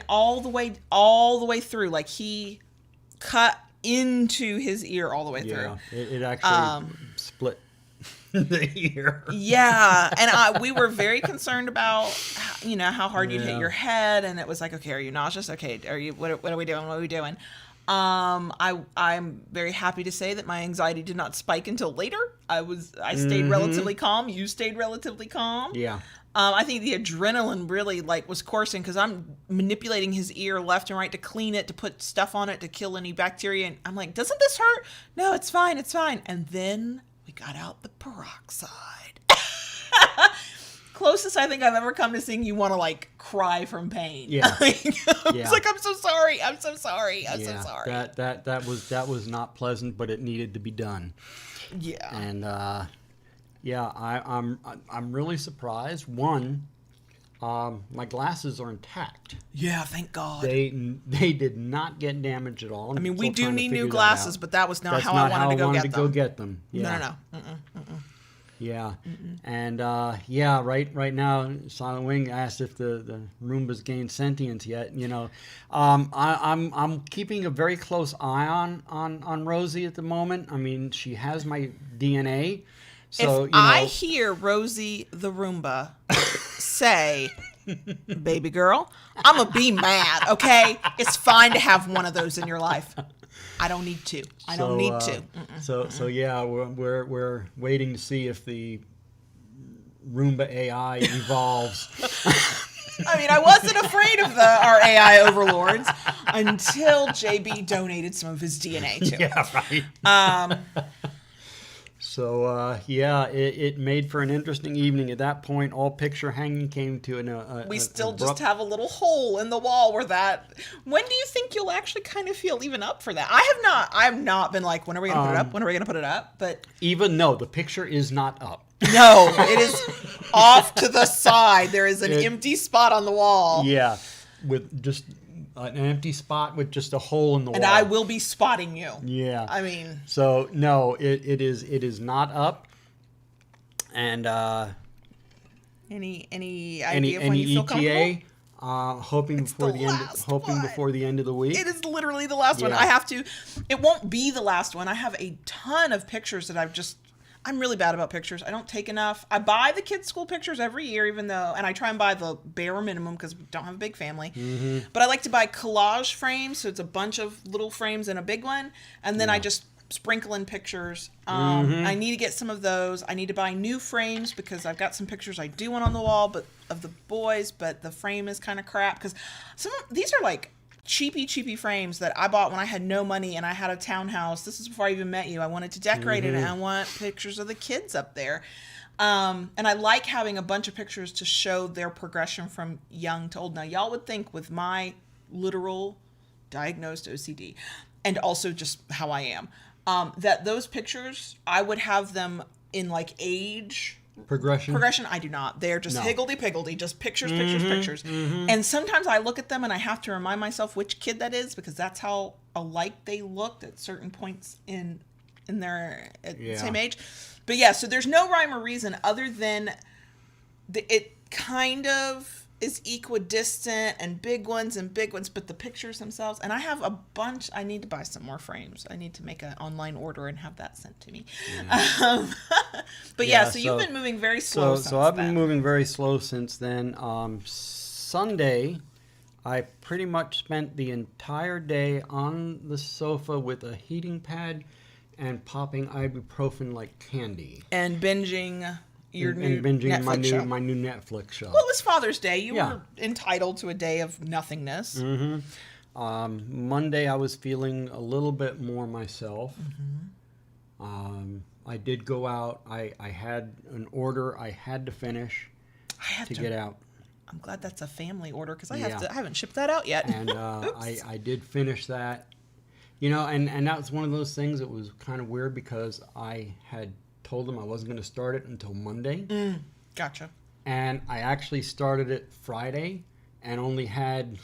All the way through. Like he cut into his ear all the way through. Yeah, it actually split the ear. Yeah, and we were very concerned about how hard you'd hit your head, and it was like, okay, are you nauseous? Okay, what are we doing? What are we doing? I'm very happy to say that my anxiety did not spike until later. I stayed relatively calm. You stayed relatively calm. Yeah. I think the adrenaline really was coursing because I'm manipulating his ear left and right to clean it, to put stuff on it, to kill any bacteria. And I'm like, doesn't this hurt? No, it's fine. It's fine. And then we got out the peroxide. Closest I think I've ever come to seeing you want to cry from pain. Yeah. It's like, I'm so sorry. I'm so sorry. I'm so sorry. That was not pleasant, but it needed to be done. Yeah. And I'm really surprised. One, My glasses are intact. Yeah, thank God. They did not get damaged at all. I mean, we do need new glasses, but that was not how I wanted to go get them. Yeah. No. Yeah. And right now, Silent Wing asked if the Roombas gained sentience yet. I'm keeping a very close eye on Rosie at the moment. I mean, she has my DNA. So if I hear Rosie the Roomba say, "Baby girl," I'm gonna be mad. Okay, it's fine to have one of those in your life. I don't need to. I don't need to. So yeah, we're waiting to see if the Roomba AI evolves. I mean, I wasn't afraid of our AI overlords until JB donated some of his DNA to it. Yeah, right. So it made for an interesting evening. At that point, all picture hanging came to we still just have a little hole in the wall where that. When do you think you'll actually kind of feel even up for that? I have not been like, when are we going to put it up? When are we going to put it up? But no, the picture is not up. No, it is off to the side. There is an empty spot on the wall. Yeah, with just an empty spot with just a hole in the wall. And I will be spotting you. Yeah. I mean. So no, it is not up. And any idea of when you feel ETA? Hoping before the end of the week. It is literally the last one. I have to. It won't be the last one. I have a ton of pictures that I'm really bad about pictures. I don't take enough. I buy the kids' school pictures every year, and I try and buy the bare minimum because we don't have a big family. Mm-hmm. But I like to buy collage frames, so it's a bunch of little frames and a big one, and then I just sprinkle in pictures. I need to get some of those. I need to buy new frames because I've got some pictures I do want on the wall, but of the boys, but the frame is kind of crap because these are like cheapy frames that I bought when I had no money and I had a townhouse. This is before I even met you. I wanted to decorate it and I want pictures of the kids up there. And I like having a bunch of pictures to show their progression from young to old. Now, y'all would think with my literal diagnosed OCD and also just how I am, that those pictures, I would have them in like age progression. I do not. They're just higgledy-piggledy, just pictures. And sometimes I look at them and I have to remind myself which kid that is because that's how alike they looked at certain points in their same age. But yeah, so there's no rhyme or reason other than it kind of is equidistant and big ones, but the pictures themselves, and I have a bunch. I need to buy some more frames. I need to make an online order and have that sent to me. So you've been moving very slow since then. So I've been moving very slow since then. Sunday, I pretty much spent the entire day on the sofa with a heating pad and popping ibuprofen like candy. And binging your new Netflix show. My new Netflix show. Well, it was Father's Day. You were entitled to a day of nothingness. Mm-hmm. Monday, I was feeling a little bit more myself. Mm-hmm. I did go out. I had an order I had to finish to get out. I'm glad that's a family order because I haven't shipped that out yet. And I did finish that. And that was one of those things that was kind of weird because I had told them I wasn't going to start it until Monday. Gotcha. And I actually started it Friday and only had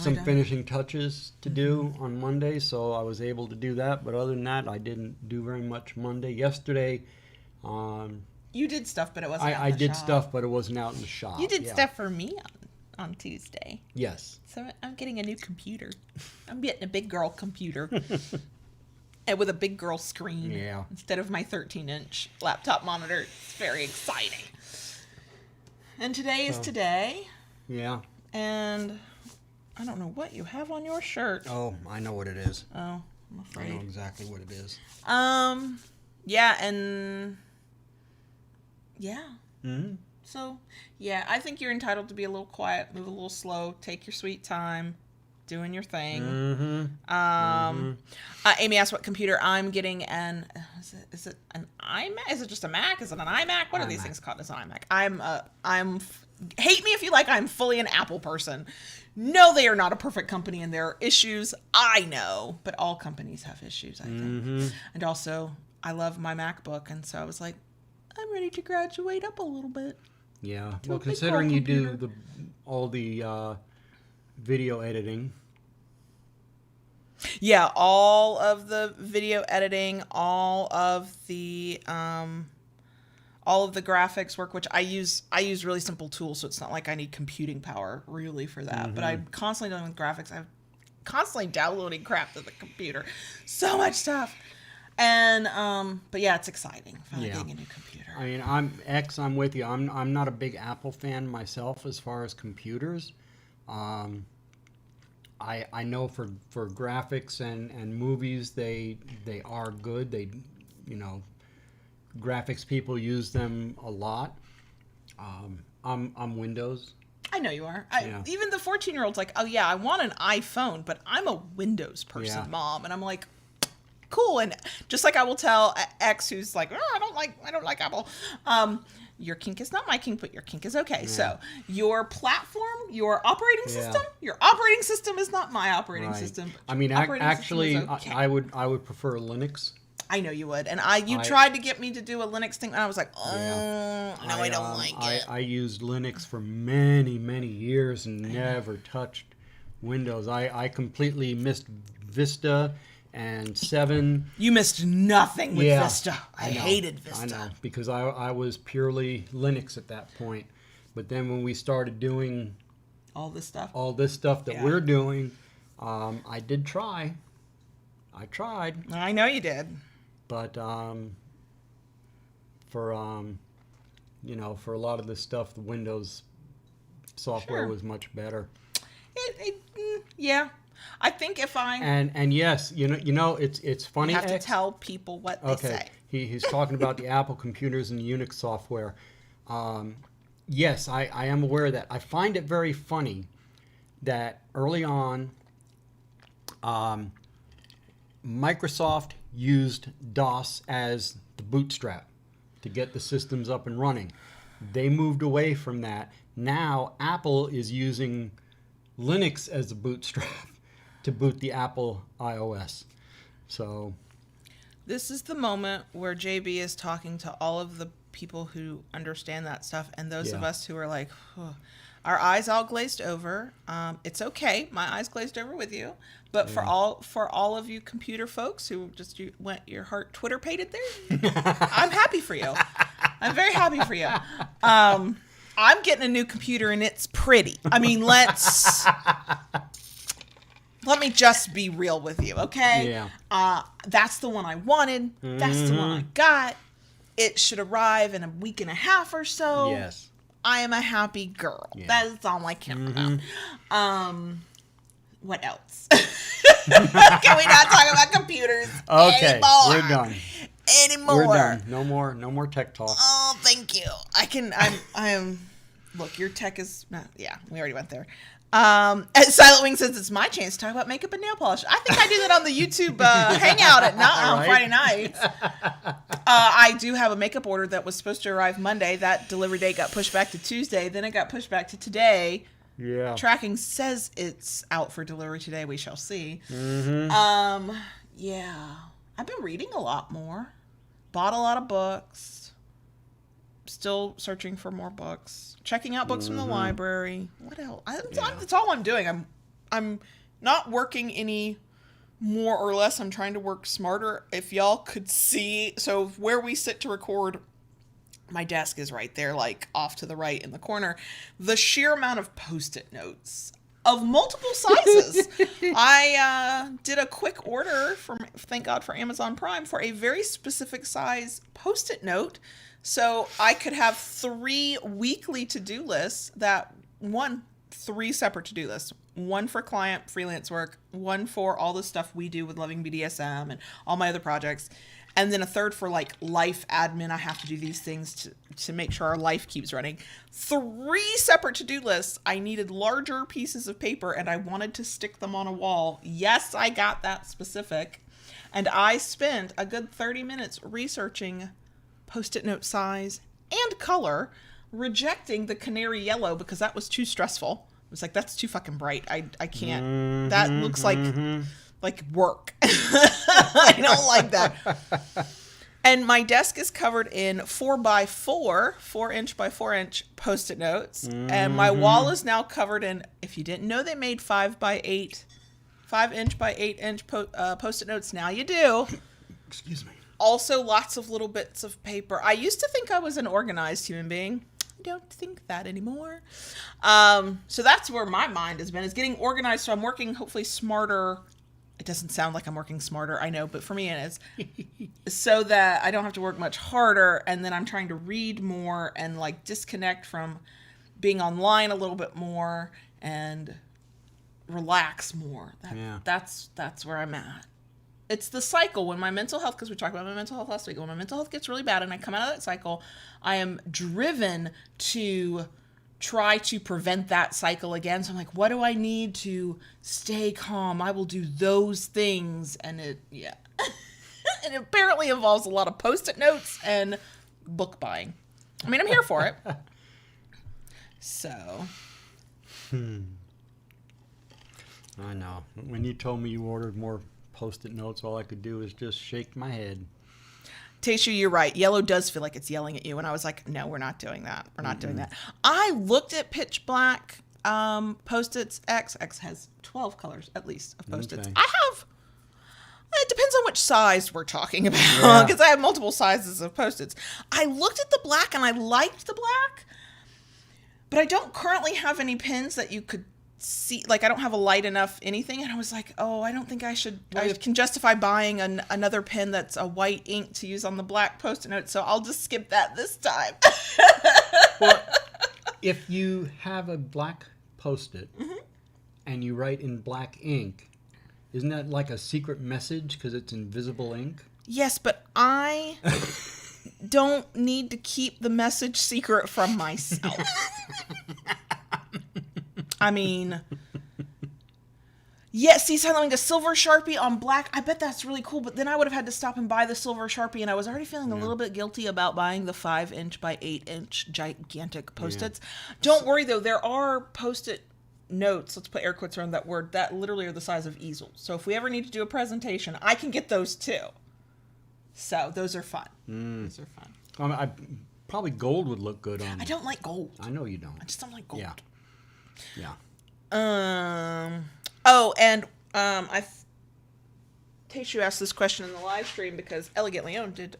some finishing touches to do on Monday, so I was able to do that. But other than that, I didn't do very much Monday. Yesterday, you did stuff, but it wasn't. I did stuff, but it wasn't out in the shop. You did stuff for me on Tuesday. Yes. So I'm getting a new computer. I'm getting a big girl computer. And with a big girl screen instead of my 13-inch laptop monitor. It's very exciting. And today is today. Yeah. And I don't know what you have on your shirt. Oh, I know what it is. Oh, I'm afraid. I know exactly what it is. Yeah, and yeah. Mm-hmm. So, yeah, I think you're entitled to be a little quiet, move a little slow, take your sweet time. Doing your thing. Amy asked what computer I'm getting, and is it an iMac? Is it just a Mac? Is it an iMac? What are these things called? It's an iMac. I'm hate me if you like. I'm fully an Apple person. No, they are not a perfect company, and there are issues. I know, but all companies have issues. I think, and also I love my MacBook, and so I was like, I'm ready to graduate up a little bit. Yeah. To Well, a big considering old you do computer. all the video editing. Yeah, all of the video editing, all of the graphics work, which I use really simple tools, so it's not like I need computing power really for that. But I'm constantly dealing with graphics. I'm constantly downloading crap to the computer. So much stuff. And but yeah, it's exciting finally getting a new computer. I mean, I'm with you. I'm not a big Apple fan myself as far as computers. I know for graphics and movies they are good. They, you know, graphics people use them a lot. I'm Windows. I know you are. Yeah. Even the 14-year-old's like, oh yeah, I want an iPhone, but I'm a Windows person, Yeah. Mom. And I'm like, cool. And just like I will tell X, who's like, oh, I don't like Apple. Your kink is not my kink, but your kink is okay. Yeah. So your platform, your operating Yeah. system is not my operating Right. system. But I mean, your operating system actually, is okay. I would prefer Linux. I know you would. And you tried to get me to do a Linux thing, and I was like, no, I don't like it. I used Linux for many years and never touched Windows. I completely missed Vista and 7. You missed nothing with Vista. I know, hated Vista. I know, because I was purely Linux at that point. But then when we started doing all this stuff that we're doing, I did try. I tried. I know you did. But for for a lot of this stuff, the Windows software was much better. Yeah, I think if I And yes, it's funny. have to X. tell people what they say. He's talking about the Apple computers and Unix software. Yes, I am aware of that. I find it very funny that early on, Microsoft used DOS as the bootstrap to get the systems up and running. They moved away from that. Now Apple is using Linux as a bootstrap to boot the Apple iOS. So This is the moment where JB is talking to all of the people who understand that stuff, and those of us who are like, our eyes all glazed over. It's okay, my eyes glazed over with you. But for all of you computer folks who just went your heart Twitter pated there, I'm happy for you. I'm very happy for you. I'm getting a new computer and it's pretty. I mean, let me just be real with you, okay? Yeah. That's the one I wanted. That's the one I got. It should arrive in a week and a half or so. Yes. I am a happy girl. Yeah. That's all I care about. What else? Can we not talk about computers Okay, anymore? we're done. Anymore. We're done. No more tech talk. Oh, thank you. I'm look, your tech is yeah, we already went there. Silent Wing says it's my chance to talk about makeup and nail polish. I think I do that on the YouTube hangout on Friday nights. I do have a makeup order that was supposed to arrive Monday. That delivery date got pushed back to Tuesday. Then it got pushed back to today. Yeah. Tracking says it's out for delivery today. We shall see. Yeah. I've been reading a lot more. Bought a lot of books. Still searching for more books. Checking out books from the library. What else? That's all I'm doing. I'm not working any more or less. I'm trying to work smarter. If y'all could see, so where we sit to record, my desk is right there, like off to the right in the corner. The sheer amount of Post-it notes of multiple sizes. I did a quick order thank God for Amazon Prime, for a very specific size Post-it note. So I could have 3 weekly to-do lists three separate to-do lists. One for client freelance work, one for all the stuff we do with Loving BDSM and all my other projects, and then a third for like life admin. I have to do these things to make sure our life keeps running. 3 separate to-do lists. I needed larger pieces of paper and I wanted to stick them on a wall. Yes, I got that specific. And I spent a good 30 minutes researching Post-it note size and color, rejecting the canary yellow because that was too stressful. I was like, that's too fucking bright. I can't. That looks like work. I don't like that. And my desk is covered in 4x4 by 4 inch Post-it notes. And my wall is now covered in, if you didn't know they made 5 inch by 8 inch Post-it notes, now you do. Excuse me. Also, lots of little bits of paper. I used to think I was an organized human being. I don't think that anymore. So that's where my mind has been, is getting organized. So I'm working hopefully smarter. It doesn't sound like I'm working smarter, I know, but for me it is. So that I don't have to work much harder, and then I'm trying to read more and like disconnect from being online a little bit more and relax more. That's where I'm at. It's the cycle when my mental health, because we talked about my mental health last week, when my mental health gets really bad and I come out of that cycle, I am driven to try to prevent that cycle again. So I'm like, what do I need to stay calm? I will do those things. And it apparently involves a lot of Post-it notes and book buying. I mean, I'm here for it. So. I know. When you told me you ordered more Post-it notes, all I could do was just shake my head. Tayshu, you're right. Yellow does feel like it's yelling at you. And I was like, no, we're not doing that. We're not doing that. I looked at Pitch Black Post-its X. X has 12 colors, at least, of Post-its. Okay. It depends on which size we're talking about, because I have multiple sizes of Post-its. I looked at the black and I liked the black, but I don't currently have any pins that you could see, like I don't have a light enough anything, and I was like, oh, I don't think I should. I can justify buying another pen that's a white ink to use on the black Post-it note, so I'll just skip that this time. Well, if you have a black Post-it and you write in black ink, isn't that like a secret message because it's invisible ink? Yes, but I don't need to keep the message secret from myself. I mean, see, something like a silver Sharpie on black, I bet that's really cool, but then I would have had to stop and buy the silver Sharpie, and I was already feeling a little bit guilty about buying the 5 inch by 8 inch gigantic Post-its. Don't worry, though, there are Post-it notes, let's put air quotes around that word, that literally are the size of easels. So if we ever need to do a presentation, I can get those too. So those are fun. Those are fun. Probably gold would look good on. I don't like gold. I know you don't. I just don't like gold. Yeah. Tayshu asked this question in the live stream because Elegantly Owned did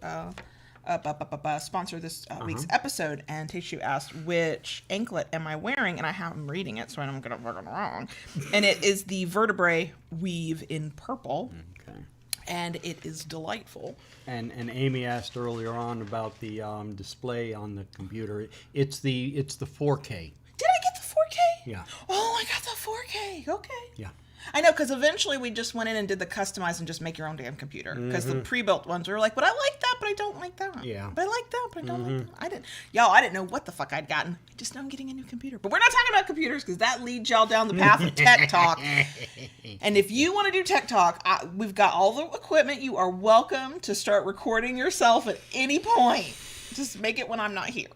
sponsor this week's episode, and Tayshu asked, which anklet am I wearing? And I'm reading it, so I'm going to get it wrong. And it is the vertebrae weave in purple. Okay. And it is delightful. And Amy asked earlier on about the display on the computer. It's the 4K. Did I get the 4K? Yeah. Oh, I got the 4K. Okay. Yeah. I know, because eventually we just went in and did the customize and just make your own damn computer. Because the pre-built ones were like, but I like that, but I don't like that. Yeah. But I like that, but I don't like that. I didn't know what the fuck I'd gotten. I just know I'm getting a new computer. But we're not talking about computers, because that leads y'all down the path of tech talk. And if you want to do tech talk, we've got all the equipment. You are welcome to start recording yourself at any point. Just make it when I'm not here.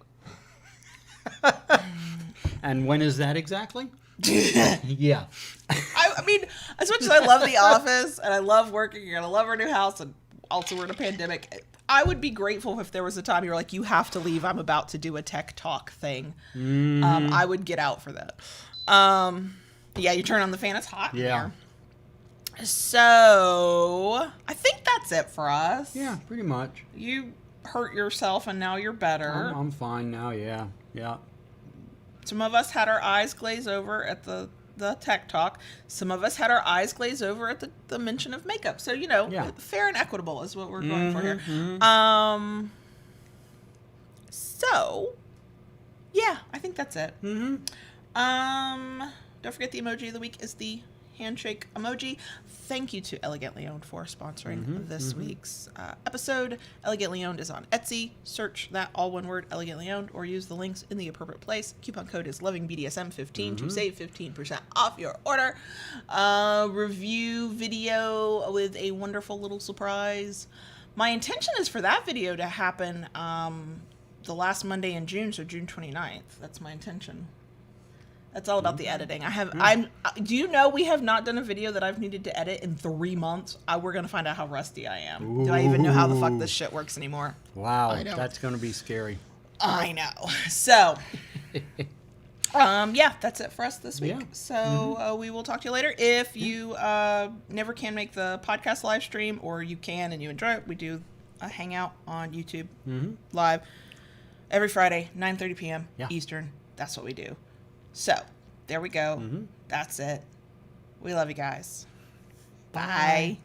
And when is that exactly? Yeah. I mean, as much as I love The Office and I love working here and I love our new house, and also we're in a pandemic, I would be grateful if there was a time you were like, you have to leave, I'm about to do a tech talk thing. I would get out for that. Yeah, you turn on the fan, it's hot in here. So I think that's it for us. Yeah, pretty much. You hurt yourself and now you're better. I'm fine now, yeah. Some of us had our eyes glaze over at the tech talk. Some of us had our eyes glaze over at the mention of makeup. So, fair and equitable is what we're going for here. So, yeah, I think that's it. Don't forget the emoji of the week is the handshake emoji. Thank you to Elegantly Owned for sponsoring this week's episode. Elegantly Owned is on Etsy. Search that, all one word, Elegantly Owned, or use the links in the appropriate place. Coupon code is LovingBDSM15 to save 15% off your order. Review video with a wonderful little surprise. My intention is for that video to happen the last Monday in June, so June 29th. That's my intention. That's all about the editing. Do you know we have not done a video that I've needed to edit in 3 months? We're going to find out how rusty I am. Do I even know how the fuck this shit works anymore? Wow, I know. that's going to be scary. I know. So, yeah, that's it for us this week. Yeah. So we will talk to you later. If you never can make the podcast live stream, or you can and you enjoy it, we do a hangout on YouTube live every Friday, 9:30 p.m. Eastern. That's what we do. So, there we go. That's it. We love you guys. Bye.